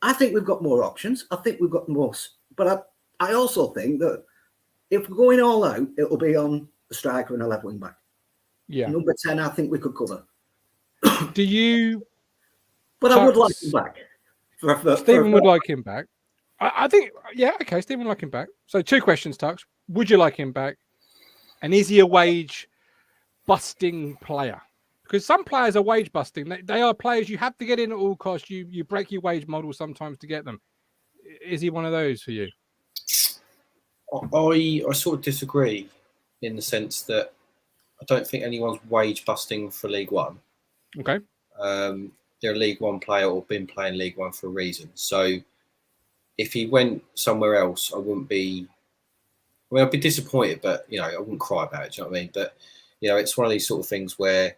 I think we've got more options. I think we've got more, but I also think that if we're going all out, it'll be on a striker and a left wing back. Yeah. Number 10, I think we could cover. Do you? But I would like him back. Stephen would like him back. I think, yeah, okay, Stephen would like him back. So 2 questions, Tux. Would you like him back? And is he a wage-busting player? Because some players are wage-busting. They are players you have to get in at all costs. You break your wage model sometimes to get them. Is he one of those for you? I sort of disagree in the sense that I don't think anyone's wage-busting for League One. Okay. They're a League One player or been playing League One for a reason. So if he went somewhere else, I wouldn't be... I mean, I'd be disappointed, but, you know, I wouldn't cry about it, do you know what I mean? But, you know, it's one of these sort of things where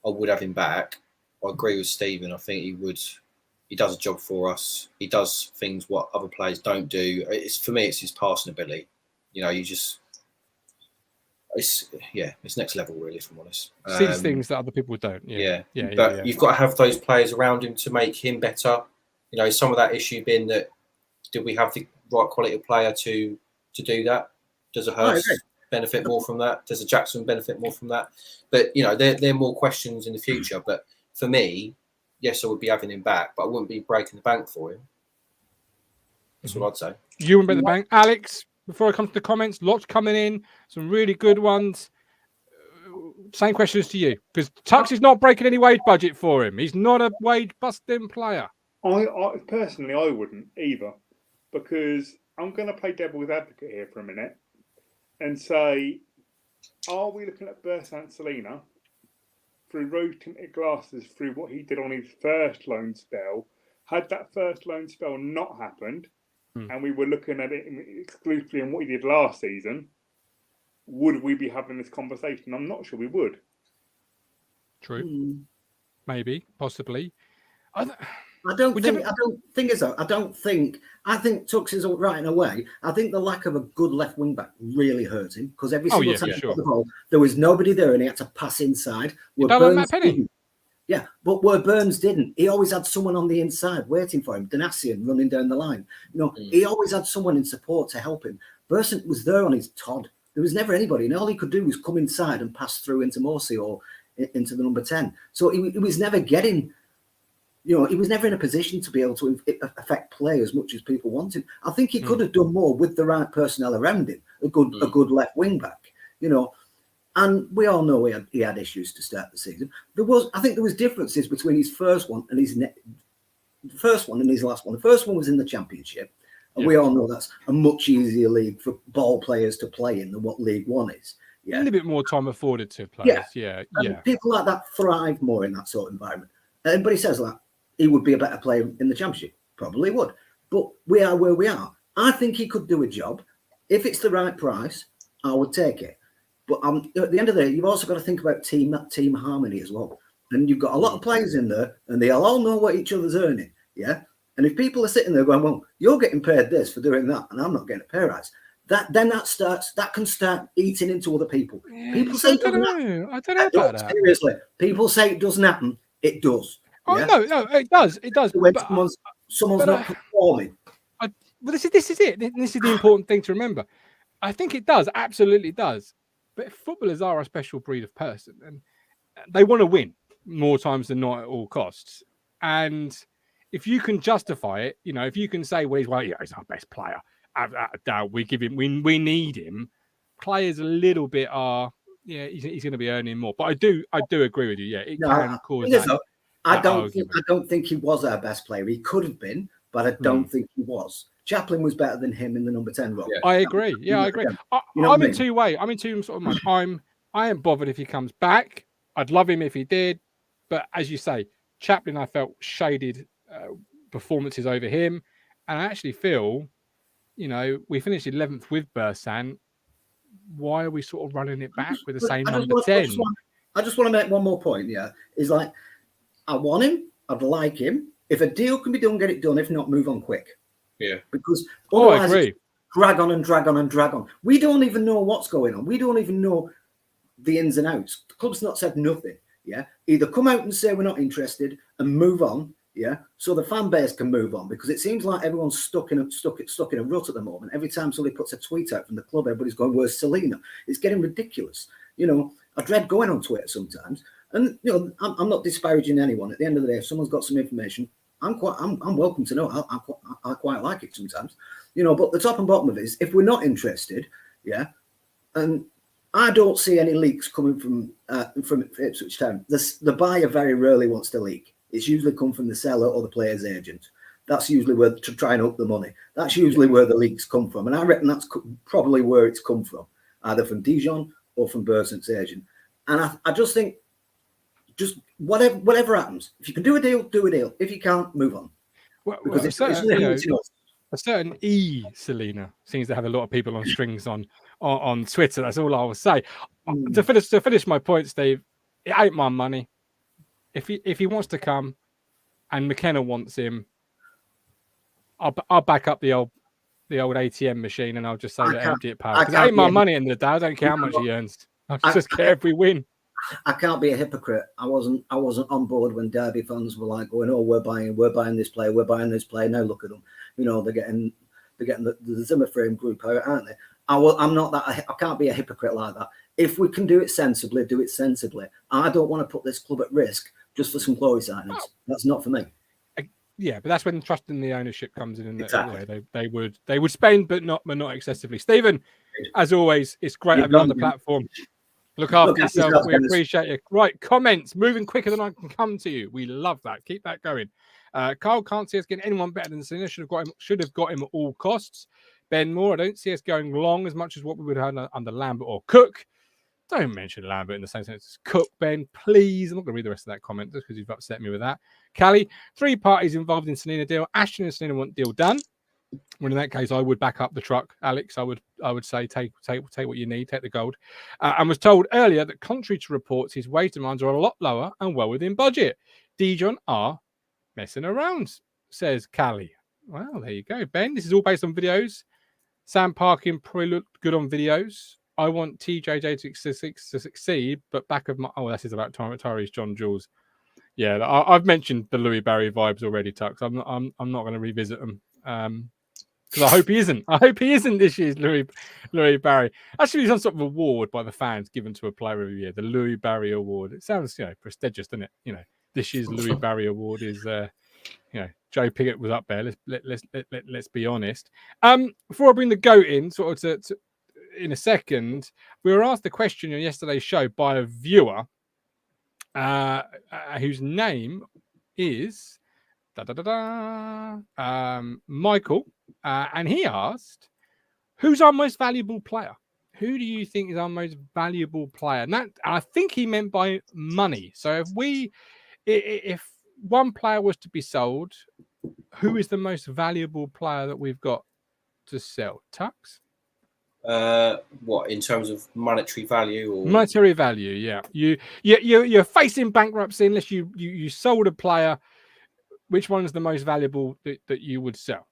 I would have him back. I agree with Stephen. I think he does a job for us. He does things what other players don't do. For me, it's his passing ability. You know, it's next level, really, if I'm honest. Sees things that other people don't. Yeah. But you've got to have those players around him to make him better. You know, some of that issue being that, did we have the right quality of player to do that? Does a Hurst benefit more from that? Does a Jackson benefit more from that? But, you know, there are more questions in the future. But for me, yes, I would be having him back, but I wouldn't be breaking the bank for him. That's what I'd say. You wouldn't break the bank. Alex, before I come to the comments, lots coming in, some really good ones. Same questions to you, because Tux is not breaking any wage budget for him. He's not a wage-busting player. I personally, I wouldn't either, because I'm going to play devil's advocate here for a minute and say, Are we looking at Bersan Celina through rose-tinted glasses through what he did on his first loan spell? Had that first loan spell not happened, and we were looking at it exclusively on what he did last season, would we be having this conversation? I'm not sure we would. True. Maybe, possibly. I think Tux is right in a way. I think the lack of a good left wing back really hurt him because every single time he got the ball, there was nobody there and he had to pass inside. Yeah, but where Burns didn't, he always had someone on the inside waiting for him. Donasian running down the line. He always had someone in support to help him. Burson was there on his Todd. There was never anybody, and all he could do was come inside and pass through into Morsi or into the number 10. So he was never getting, he was never in a position to be able to affect play as much as people wanted. I think he could have done more with the right personnel around him, a good left wing back, And we all know he had issues to start the season. I think there was differences between his first one and his last one. The first one was in the Championship. And we all know that's a much easier league for ball players to play in than what League One is. Yeah. A little bit more time afforded to players. Yeah. People like that thrive more in that sort of environment. Everybody says that he would be a better player in the Championship. Probably would. But we are where we are. I think he could do a job. If it's the right price, I would take it. But at the end of the day, you've also got to think about team harmony as well. And you've got a lot of players in there, and they all know what each other's earning. Yeah. And if people are sitting there going, well, you're getting paid this for doing that, and I'm not getting a pay rise, that can start eating into other people. Yeah, people say I don't know about that. Seriously, people say it doesn't happen. It does. Oh no, it does. It does. When someone's not performing. But this is it. This is the important thing to remember. I think it does. Absolutely does. But footballers are a special breed of person, and they want to win more times than not at all costs. And if you can justify it, if you can say, well, he's our best player. Without a doubt, we need him. Players a little bit are, he's going to be earning more. But I do agree with you. Yeah, it can cause that. I don't think he was our best player. He could have been, but I don't think he was. Chaplin was better than him in the number 10 role. Yeah. I agree. Yeah, I agree. I'm in two ways. I'm in two sort of mind. I am bothered if he comes back. I'd love him if he did. But as you say, Chaplin, I felt shaded performances over him. And I actually feel, we finished 11th with Bersan. Why are we sort of running it back with the same number 10? I just want to make one more point. Yeah, is like, I want him. I'd like him. If a deal can be done, get it done. If not, move on quick. Yeah. Because I agree. Drag on and drag on and drag on. We don't even know what's going on. We don't even know the ins and outs. The club's not said nothing. Yeah. Either come out and say we're not interested and move on. Yeah. So the fan base can move on, because it seems like everyone's stuck in a rut at the moment. Every time somebody puts a tweet out from the club, everybody's going, "Where's Celina?" It's getting ridiculous. I dread going on Twitter sometimes. And I'm not disparaging anyone. At the end of the day, if someone's got some information, I'm welcome to know. I quite like it sometimes, But the top and bottom of it is, if we're not interested, and I don't see any leaks coming from Ipswich Town. The buyer very rarely wants to leak. It's usually come from the seller or the player's agent. That's usually where to try and up the money. That's usually where the leaks come from, and I reckon that's probably where it's come from, either from Dijon or from Bersant's agent. And I just think, just whatever happens, if you can do a deal, do a deal. If you can't, move on. Because a certain Celina seems to have a lot of people on strings on Twitter. That's all I will say. To finish my point, Steve, it ain't my money. If he wants to come, and McKenna wants him, I'll back up the old ATM machine, and I'll just say that empty it power. Because it ain't my money in the day. I don't care how much he earns. I just care if we win. I can't be a hypocrite. I wasn't on board when Derby fans were like going, "Oh, we're buying this player, we're buying this player." Now look at them. They're getting the Zimmer frame group out, aren't they? I'm not that. I can't be a hypocrite like that. If we can do it sensibly, do it sensibly. I don't want to put this club at risk just for some glory signings. That's not for me. Yeah, but that's when trust in the ownership comes in, and exactly. they would spend, but not excessively. Stephen, as always, it's great having you on the platform. Look after yourself. We appreciate you. Right, comments moving quicker than I can come to you. We love that. Keep that going. Carl can't see us getting anyone better than Celina. Should have got him at all costs. Ben Moore, I don't see us going long as much as what we would have under Lambert or Cook. Don't mention Lambert in the same sentence as Cook, Ben, please. I'm not going to read the rest of that comment just because you've upset me with that. Callie, 3 parties involved in Celina deal. Ashton and Celina want deal done. Well, in that case, I would back up the truck, Alex. I would say take what you need, take the gold. And was told earlier that, contrary to reports, his wage demands are a lot lower and well within budget. Dijon are messing around, says Callie. Well, there you go, Ben. This is all based on videos. Sam Parkin probably looked good on videos. I want TJJ to succeed, but back of my this is about Tyrese John Jules. Yeah, I've mentioned the Louis Barry vibes already, Tux. I'm not going to revisit them. Because I hope he isn't. I hope he isn't this year's Louis Barry. Actually, some sort of award by the fans given to a player of the year, the Louis Barry Award. It sounds, prestigious, doesn't it? This year's Louis Barry Award is, Joe Pigott was up there. Let's be honest. Before I bring the goat in, sort of to in a second, we were asked a question on yesterday's show by a viewer whose name is Michael, and he asked, who's our most valuable player? Who do you think is our most valuable player? And that, I think he meant by money. So if one player was to be sold, who is the most valuable player that we've got to sell? Tux? What, in terms of monetary value? Or monetary value, yeah. You're facing bankruptcy unless you sold a player. Which one is the most valuable that you would sell?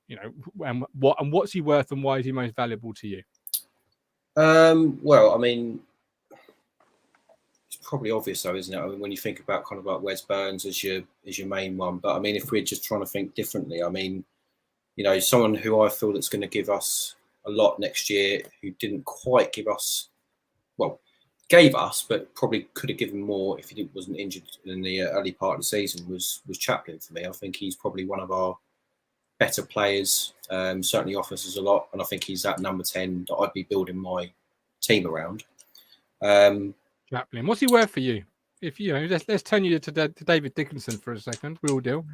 And what's he worth, and why is he most valuable to you? Well, I mean, it's probably obvious though, isn't it? I mean, when you think about kind of like Wes Burns as your main one, but I mean, if we're just trying to think differently, I mean, someone who I feel that's going to give us a lot next year, who didn't quite give us, well, gave us, but probably could have given more if he wasn't injured in the early part of the season, was Chaplin for me. I think he's probably one of our better players, certainly offers us a lot, and I think he's that number 10 that I'd be building my team around. Chaplin, what's he worth for you? If let's turn you to David Dickinson for a second. Real deal.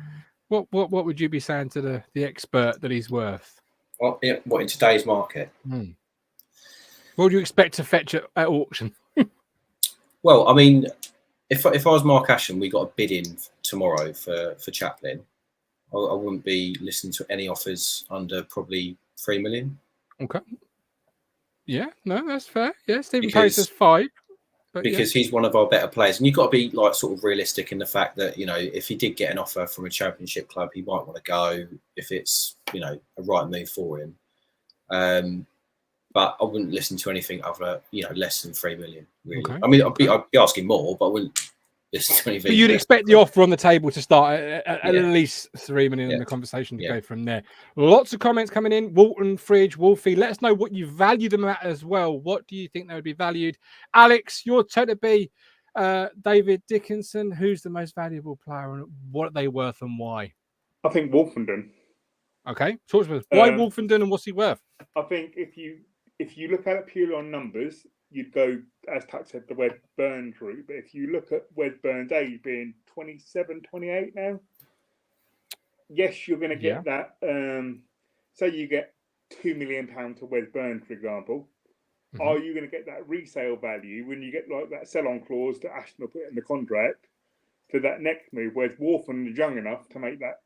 What would you be saying to the expert that he's worth? What in today's market? What would you expect to fetch at auction? Well, I mean, if I was Mark Ashton, we got a bid in tomorrow for Chaplin. I wouldn't be listening to any offers under probably 3 million. Okay. Yeah, no, that's fair. Yeah, Stephen Pace is 5. Because he's one of our better players, and you've got to be like sort of realistic in the fact that if he did get an offer from a championship club, he might want to go if it's a right move for him. But I wouldn't listen to anything other less than 3 million. Really, okay. I mean, I'd be asking more, but I wouldn't listen to anything. But you'd expect the offer on the table to start at least 3 million in the conversation to go from there. Lots of comments coming in. Walton, Fridge, Wolfie. Let us know what you value them at as well. What do you think they would be valued? Alex, your turn to be David Dickinson. Who's the most valuable player, and what are they worth, and why? I think Wolfenden. Okay, talk to us. Why Wolfenden, and what's he worth? I think if you look at it purely on numbers, you'd go, as Tuck said, the Wes Burns route. But if you look at Wes Burns' age being 27, 28 now, yes, you're going to get that. Say you get £2 million to Wes Burns, for example. Mm-hmm. Are you going to get that resale value when you get like that sell-on clause that Ashton will put in the contract to that next move? Whereas Wolfen is young enough to make that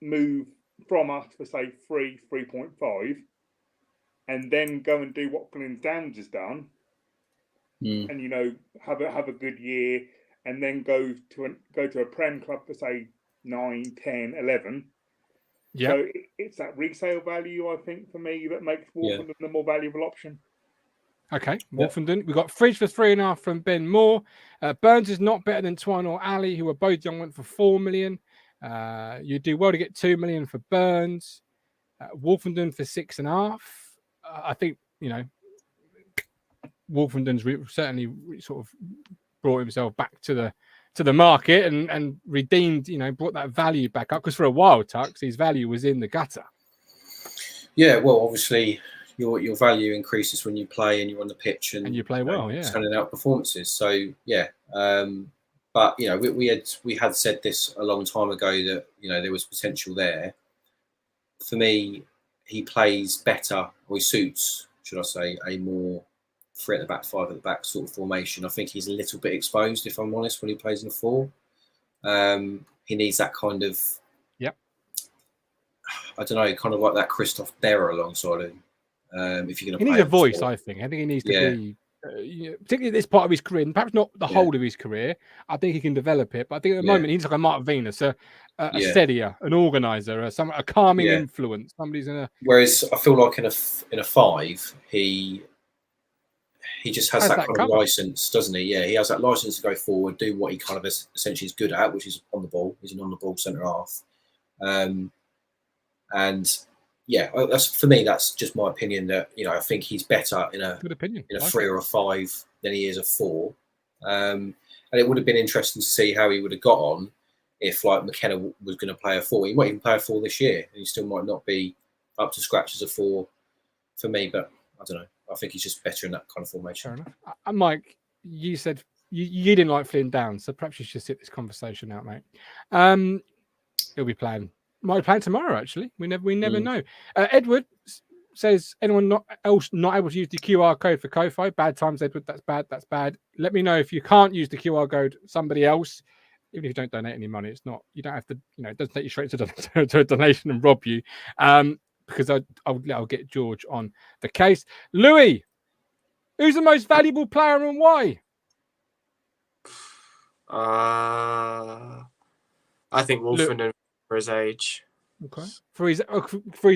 move from us for say 3.5. And then go and do what Glenn Downs has done, and have a good year, and then go to a Prem club for say 9, 10, 11. Yeah, so it's that resale value, I think, for me that makes Wolfenden the more valuable option. Okay, Wolfenden. We've got Fridge for 3.5 from Ben Moore. Burns is not better than Twine or Ali, who are both young, went for 4 million. You do well to get 2 million for Burns. Wolfenden for 6.5. I think Wolfenden's certainly sort of brought himself back to the market and redeemed, brought that value back up, because for a while, Tux, his value was in the gutter. Yeah, well, obviously your value increases when you play and you're on the pitch and you play well, turning out performances. So but we had said this a long time ago that there was potential there. For me, he plays better, or he suits, should I say, a more 3 at the back, 5 at the back sort of formation. I think he's a little bit exposed, if I'm honest, when he plays in a 4. He needs that kind of, I don't know, kind of like that Christoph Berra alongside him. If you're going to he play needs a voice, 4. I think. I think he needs to be, particularly at this part of his career, and perhaps not the whole of his career. I think he can develop it, but I think at the moment he's like a Mark Venus, a steadier, an organizer, a calming influence. Somebody's in a. Whereas I feel like in a 5, he just has that kind of license, doesn't he? Yeah, he has that license to go forward, do what he kind of essentially is good at, which is on the ball. He's an on the ball centre half. And yeah, that's for me. That's just my opinion. That I think he's better in a 3 or a 5 than he is a 4. And it would have been interesting to see how he would have got on if like McKenna was going to play a 4. He might even play a 4 this year, and he still might not be up to scratch as a 4 for me. But I don't know. I think he's just better in that kind of formation. Fair enough. Mike, you said you didn't like Flynn down, so perhaps you should sit this conversation out, mate. He'll be playing. Might be playing tomorrow. Actually, we never know. Edward says, anyone else not able to use the QR code for Ko-Fi? Bad times, Edward. That's bad. That's bad. Let me know if you can't use the QR code. Somebody else, even if you don't donate any money, it's not. You don't have to. It doesn't take you straight to a donation and rob you. Because I'll get George on the case. Louis, who's the most valuable player and why? I think Wolfenden for his age. Okay. For his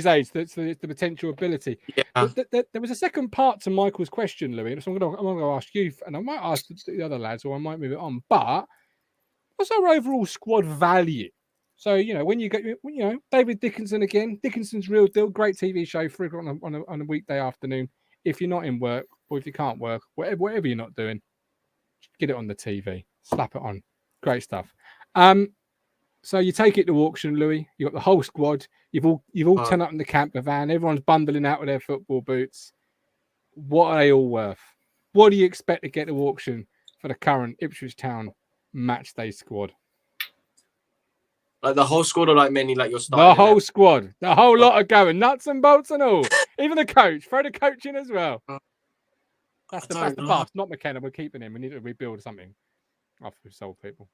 age, that's the potential ability. Yeah. There was a second part to Michael's question, Louis. So I'm going to ask you, and I might ask the other lads, or I might move it on. But what's our overall squad value? So when you get David Dickinson again, Dickinson's Real Deal, great TV show for on a weekday afternoon. If you're not in work or if you can't work, whatever you're not doing, get it on the TV, slap it on, great stuff. So you take it to auction, Louis. You got the whole squad. You've all turned up in the camper van. Everyone's bundling out with their football boots. What are they all worth? What do you expect to get to auction for the current Ipswich Town match day squad? Like the whole squad, or like mainly like your starting? The whole squad, the whole lot are going nuts and bolts and all. Even the coach, throw the coach in as well. That's the bust, not McKenna. We're keeping him. We need to rebuild something after we've sold people.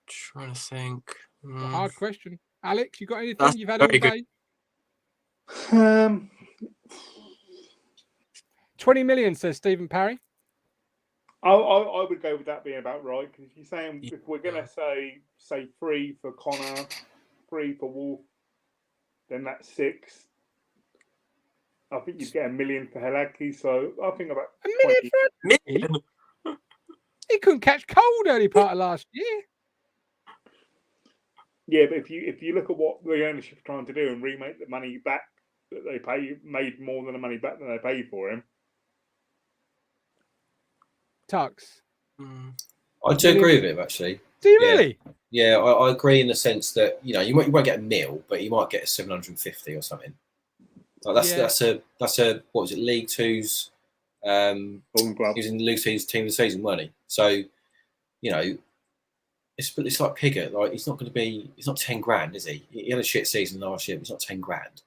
Trying to think. A hard question, Alex. You got anything you've had all day? 20 million, says Stephen Parry. I would go with that being about right, because if you're saying if we're gonna say 3 for Connor, 3 for Wolf, then that's 6. I think you'd get $1 million for Helaki, so I think about $1 million for a He couldn't catch cold early part of last year. Yeah, but if you look at what the ownership's trying to do and remake the money back that they made more than the money back than they paid for him. Tux. I do agree with him, actually. Do you really? Yeah, I agree in the sense that you won't get $1 million, but you might get a 750 or something. Like that's a what was it? League Two's. He was in League Two's team of the season, wasn't he? So, it's like Pigott. Like he's not 10 grand, is he? He had a shit season last year, but he's not 10 grand.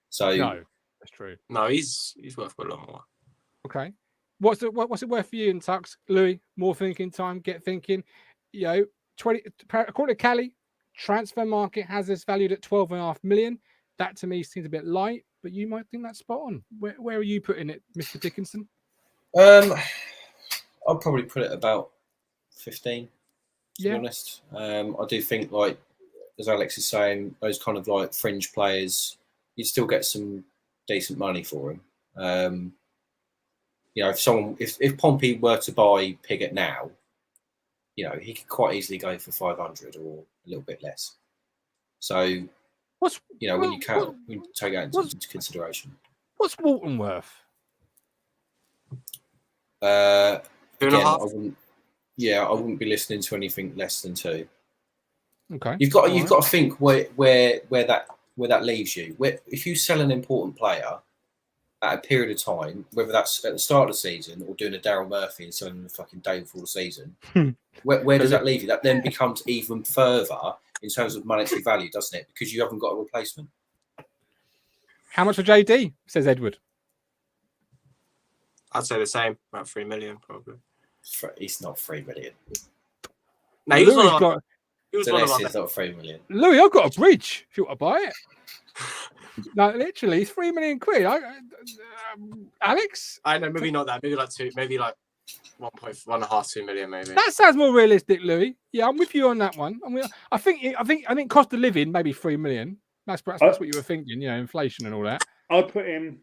So no, that's true. No, he's worth a lot more. Okay. What's it worth for you in Tux, Louis? More thinking time. Get thinking. 20 according to Cali, transfer market has this valued at 12.5 million. That to me seems a bit light, but you might think that's spot on. Where are you putting it, Mr. Dickinson? I'll probably put it about 15. To be honest, I do think, like as Alex is saying, those kind of like fringe players, you'd still get some decent money for them. If Pompey were to buy Pigott now, he could quite easily go for 500 or a little bit less. So, when you take that into consideration. What's Walton worth? Again, I wouldn't be listening to anything less than 2. Okay. You've got to think where that leaves you. If you sell an important player at a period of time, whether that's at the start of the season or doing a Daryl Murphy and selling them the fucking day before the season, where does that leave you? That then becomes even further in terms of monetary value, doesn't it? Because you haven't got a replacement. How much for JD? Says Edward. I'd say the same, about 3 million probably. He's not 3 million. No, he was one Louis of our, he was one of our It's not 3 million. Louis, I've got a bridge if you want to buy it. No, literally, it's 3 million quid. Alex? I know, maybe not that. Maybe like 2, maybe like 1.5, 2 million, maybe. That sounds more realistic, Louis. Yeah, I'm with you on that one. I think cost of living maybe 3 million. That's what you were thinking. You know, inflation and all that. I'd put in.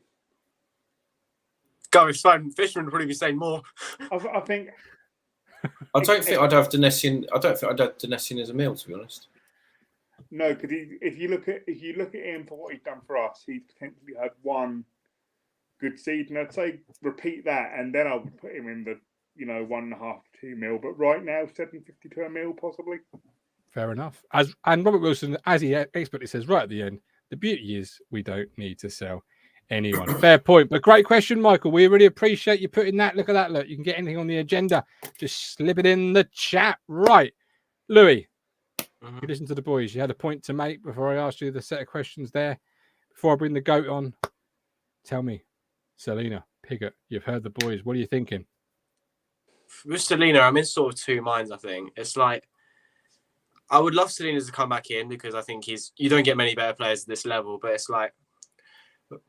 Go, it's fine. Fishman would probably be saying more. I think. I don't think I'd have Denessian. I don't think I'd have Denessian as a meal, to be honest. No, because if you look at him for what he's done for us, he's potentially had one good season. I'd say repeat that, and then I would put him in the 1.5 to 2 mil. But right now, 750 to a mil possibly. Fair enough. And Robert Wilson, as he expertly says right at the end, the beauty is we don't need to sell anyone. Fair point. But great question, Michael. We really appreciate you putting that. Look at that. Look, you can get anything on the agenda. Just slip it in the chat. Right. Louis, you listen to the boys. You had a point to make before I asked you the set of questions there. Before I bring the goat on, tell me, Celina, Pigott, you've heard the boys. What are you thinking? With Celina, I'm in sort of two minds, I think. It's like, I would love Celina to come back in because I think you don't get many better players at this level, but it's like,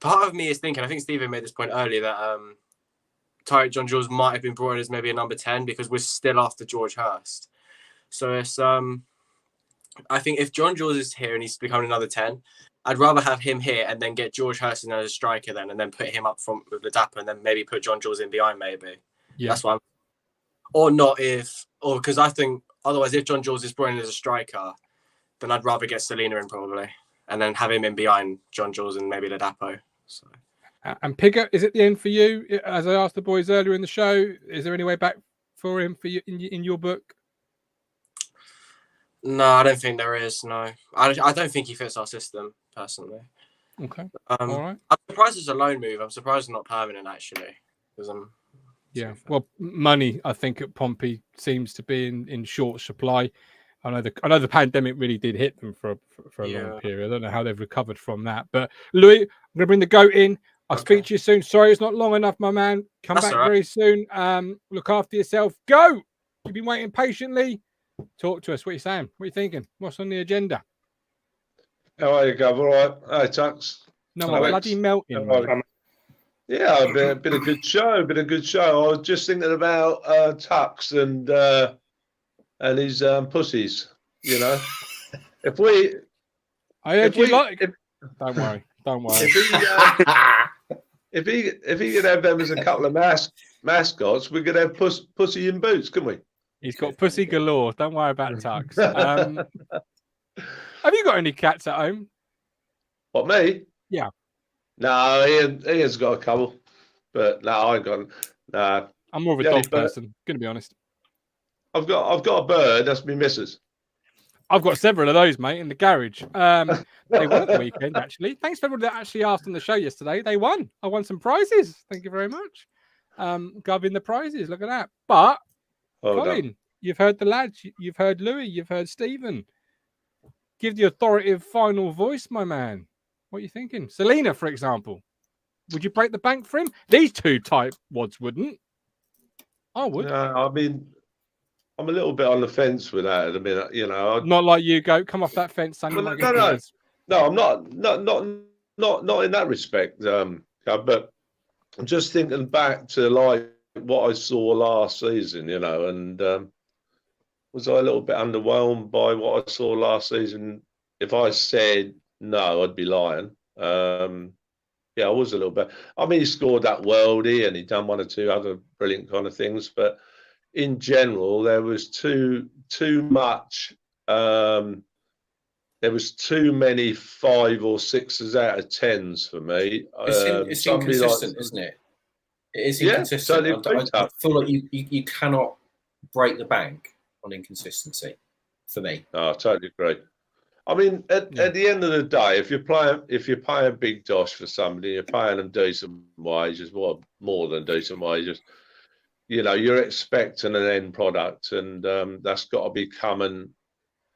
part of me is thinking, I think Stephen made this point earlier, that Tyreek John Jules might have been brought in as maybe a number 10 because we're still after George Hurst. So it's, I think if John Jules is here and he's becoming another 10, I'd rather have him here and then get George Hurst in as a striker then, and then put him up front with the Dapper and then maybe put John Jules in behind maybe. Yeah. That's what because I think otherwise if John Jules is brought in as a striker, then I'd rather get Celina in probably and then have him in behind John Jules and maybe the Dapo. So. And Pigott, is it the end for you? As I asked the boys earlier in the show, is there any way back for him for you in your book? No, I don't think there is. No, I don't think he fits our system personally. Okay. All right. I'm surprised it's a loan move. I'm surprised it's not permanent actually, because well, money I think at Pompey seems to be in short supply. I know the pandemic really did hit them for a long period. I don't know how they've recovered from that. But Louis, I'm gonna bring the goat in. I'll speak to you soon. Sorry, it's not long enough, my man. Come back very soon. Look after yourself. Go. You've been waiting patiently. Talk to us. What are you saying? What are you thinking? What's on the agenda? How are you, Gov? All right. Hi, Tux. No, I'm bloody melting. Yeah, been a good show. Been a good show. I was just thinking about Tux and his pussies. You know, if we, I heard you like. Don't worry. Don't worry. If he could have them as a couple of mascots, we could have pussy in boots, couldn't we? He's got pussy galore. Don't worry about Tux. Have you got any cats at home? What, me? Yeah. No, Ian's got a couple, but no, I ain't got them. No. I'm more of a dog person. Gonna be honest. I've got a bird. That's my missus. I've got several of those, mate, in the garage. They won at the weekend, actually. Thanks for everyone that actually asked on the show yesterday. They won. I won some prizes. Thank you very much. Goving the prizes. Look at that. But Colin, you've heard the lads. You've heard Louis. You've heard Stephen. Give the authoritative final voice, my man. What are you thinking? Celina, for example. Would you break the bank for him? These two type wads wouldn't. I would. I mean, I'm a little bit on the fence with that at the minute. You know, not like you go. Come off that fence, son. No, I'm not in that respect. But I'm just thinking back to like what I saw last season. You know, and was I a little bit underwhelmed by what I saw last season? If I said no, I'd be lying. Yeah, I was a little bit. I mean, he scored that worldie and he done one or two other brilliant kind of things, but in general, there was too much. There was too many 5 or 6s out of 10s for me. It's inconsistent, isn't it? It is inconsistent. I feel like you cannot break the bank on inconsistency. For me, I totally agree. I mean, at the end of the day, if you're paying big dosh for somebody, you're paying them decent wages, more than decent wages. You know, you're expecting an end product, and that's got to be coming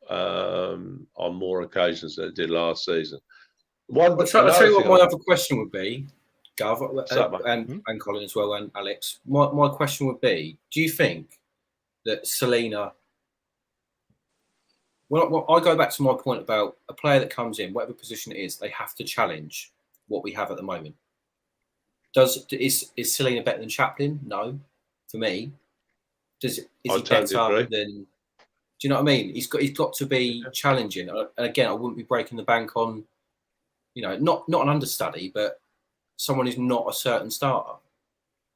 on more occasions than it did last season. I'll tell you what my other question would be. Gav, So, and Colin as well, and Alex. My question would be: do you think that Celina? Well, I go back to my point about a player that comes in, whatever position it is, they have to challenge what we have at the moment. Is Celina better than Chaplin? No, for me. Is he better than? Do you know what I mean? He's got to be challenging. And again, I wouldn't be breaking the bank on, not an understudy, but someone who's not a certain starter.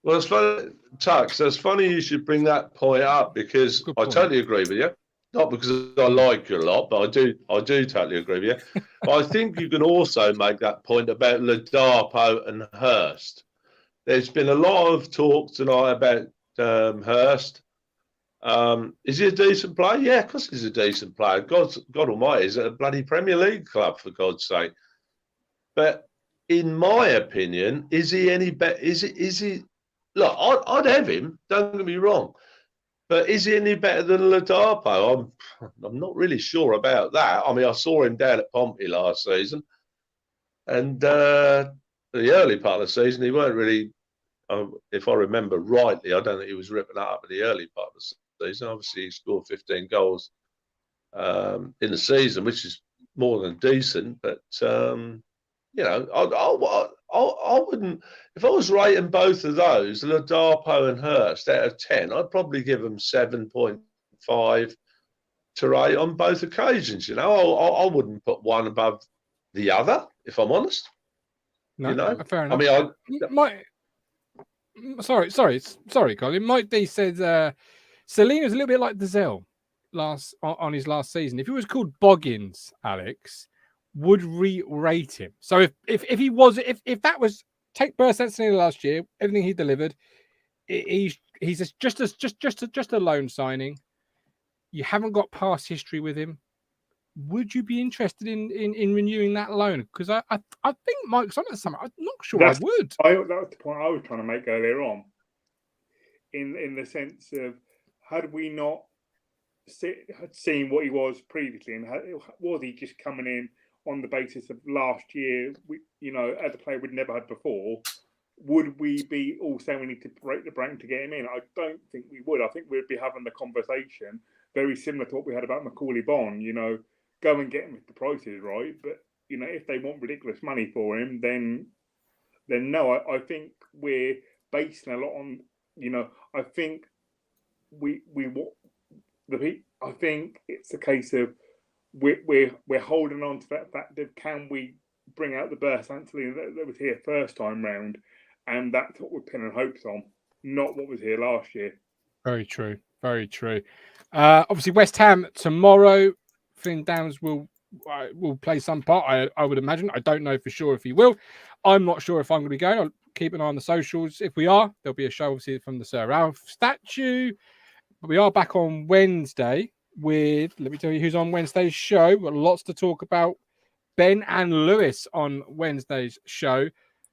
Well, it's funny, Tux. It's funny you should bring that point up because I totally agree with you. Not because I like you a lot, but I do totally agree with you. But I think you can also make that point about Ladapo and Hurst. There's been a lot of talk tonight about Hurst. Is he a decent player? Yeah, of course he's a decent player. God Almighty, he's at a bloody Premier League club, for God's sake. But in my opinion, is he any better? Is he? Look, I'd have him. Don't get me wrong. But is he any better than Ladapo? I'm not really sure about that. I mean, I saw him down at Pompey last season, and the early part of the season, he weren't really. If I remember rightly, I don't think he was ripping that up in the early part of the season. Obviously, he scored 15 goals in the season, which is more than decent. But I wouldn't. If I was rating both of those, Ladapo and Hurst, out of 10, I'd probably give them 7.5 to 8 on both occasions. I wouldn't put one above the other, if I'm honest. No, fair enough. I mean, sorry, Colin. Mike D said Celina's a little bit like Dazelle on his last season. If he was called Boggins, Alex would re-rate him. So if that was take Celina last year, everything he delivered, he's just a loan signing. You haven't got past history with him. Would you be interested in renewing that loan? Because I think Mike's on to something. I'm not sure I would. That was the point I was trying to make earlier on. In the sense of, had we not seen what he was previously, and was he just coming in on the basis of last year, as a player we'd never had before, would we be all saying we need to break the bank to get him in? I don't think we would. I think we'd be having the conversation very similar to what we had about Macaulay Bonne, go and get him if the price is right. But, if they want ridiculous money for him, then no. I think we're basing a lot on, I think I think it's a case of we're holding on to that fact of, can we bring out the burst Celina that was here first time round, and that's what we're pinning hopes on, not what was here last year. Very true. Very true. Obviously, West Ham tomorrow. Flynn Downs will play some part, I would imagine. I don't know for sure if he will. I'm not sure if I'm going to be going. I'll keep an eye on the socials. If we are, there'll be a show, obviously, from the Sir Ralph statue. But we are back on Wednesday with, let me tell you who's on Wednesday's show. We've got lots to talk about. Ben and Lewis on Wednesday's show.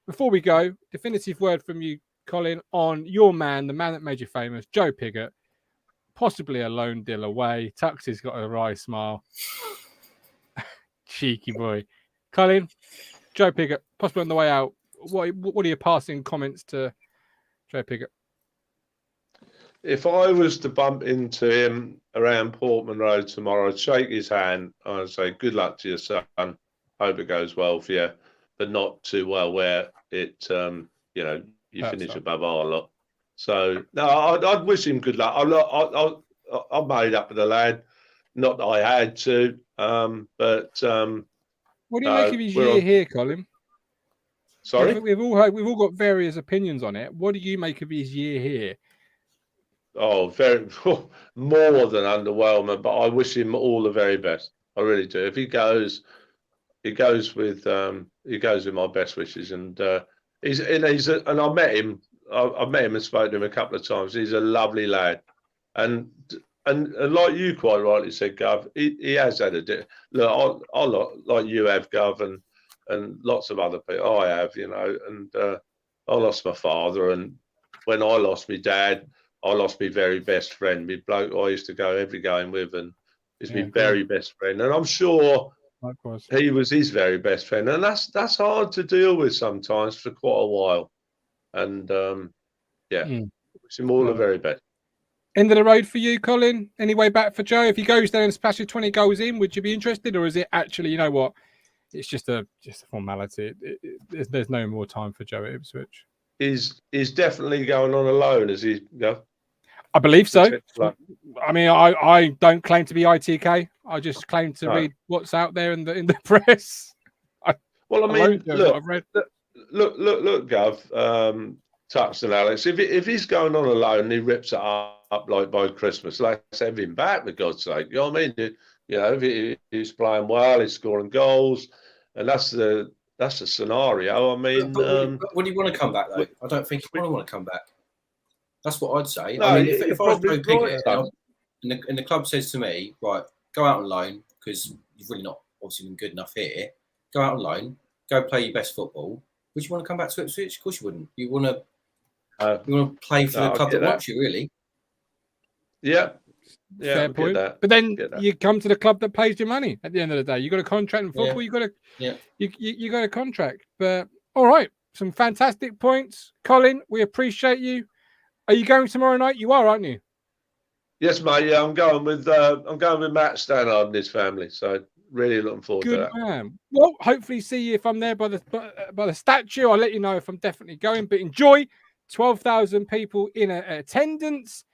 Before we go, definitive word from you, Colin, on your man, the man that made you famous, Joe Pigott. Possibly a loan deal away. Tux has got a wry smile. Cheeky boy. Colin, Joe Pigott, possibly on the way out. What are your passing comments to Joe Pigott? If I was to bump into him around Portman Road tomorrow, I'd shake his hand. I'd say, good luck to your son. Hope it goes well for you, but not too well where it, you finish above our lot. So, no, I'd wish him good luck. I made up with the lad. Not that I had to, but... what do you make of his year here, Colin? Sorry? We've all got various opinions on it. What do you make of his year here? Oh, very more than underwhelming, but I wish him all the very best. I really do. If he goes with my best wishes, and I met him. I've met him and spoken to him a couple of times. He's a lovely lad, and like you quite rightly said, Gov, he has had a look. I like you have, Gov, and lots of other people. I have, and I lost my father, and when I lost my dad, I lost my very best friend, my bloke I used to go every game with, and he's my very best friend. And I'm sure Likewise. he was his very best friend, and that's hard to deal with sometimes for quite a while. And wish him all the very best. End of the road for you, Colin. Any way back for Joe? If he goes there and splashes 20 goals in, would you be interested, or is it actually, you know what, it's just a formality? There's no more time for Joe at Ipswich. He's definitely going on a loan, is he? Yeah, I believe so. I mean, I don't claim to be ITK. I just claim to read what's out there in the press. Well, I mean, look, Gov, Tuxford Alex. If he's going on a loan and he rips it up like by Christmas, let's have him back, for God's sake. You know what I mean? You know, if he's playing well, he's scoring goals, and that's the scenario. I mean, but would he want to come back though? I don't think he want to come back. That's what I'd say. No, I mean, if I was Joe Pigott and the club says to me, right, go out on loan because you've really not obviously been good enough here. Go out on loan, go play your best football. Would you want to come back to Ipswich? Of course you wouldn't. You want to play for the club that wants you, really. Yeah. Fair point. But then you come to the club that pays your money at the end of the day. You got a contract in football. You got a contract. But all right, some fantastic points, Colin. We appreciate you. Are you going tomorrow night? You are, aren't you? Yes, mate. Yeah, I'm going with Matt Stannard and his family. So really looking forward to that. Good man. Well, hopefully see you if I'm there by the statue. I'll let you know if I'm definitely going. But enjoy. 12,000 people in attendance.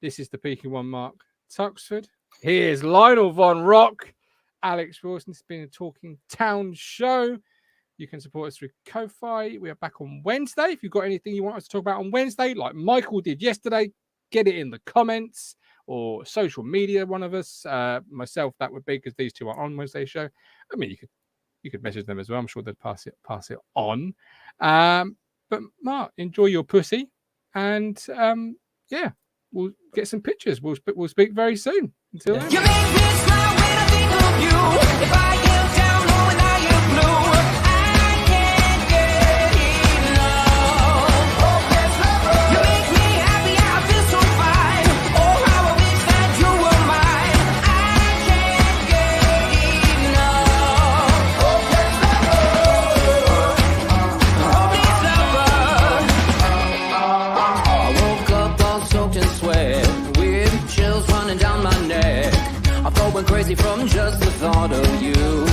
This is the Peaky One Mark Tuxford. Here's Lionel Von Rock. Alex Wilson. It's been a Talking Town show. You can support us through Ko-Fi. We are back on Wednesday. If you've got anything you want us to talk about on Wednesday, like Michael did yesterday, get it in the comments or social media. One of us, myself, that would be, because these two are on Wednesday's show. I mean, you could message them as well. I'm sure they'd pass it on. But Mark, enjoy your pussy, and we'll get some pictures. We'll speak very soon. Until then. You make me smile when I think of you. If I get down low and I get blue, I can't get enough. You make me happy, I feel so fine. Oh, how I wish that you were mine. I can't get enough. I woke up all soaked in sweat, with chills running down my neck. I felt went crazy from just the thought of you.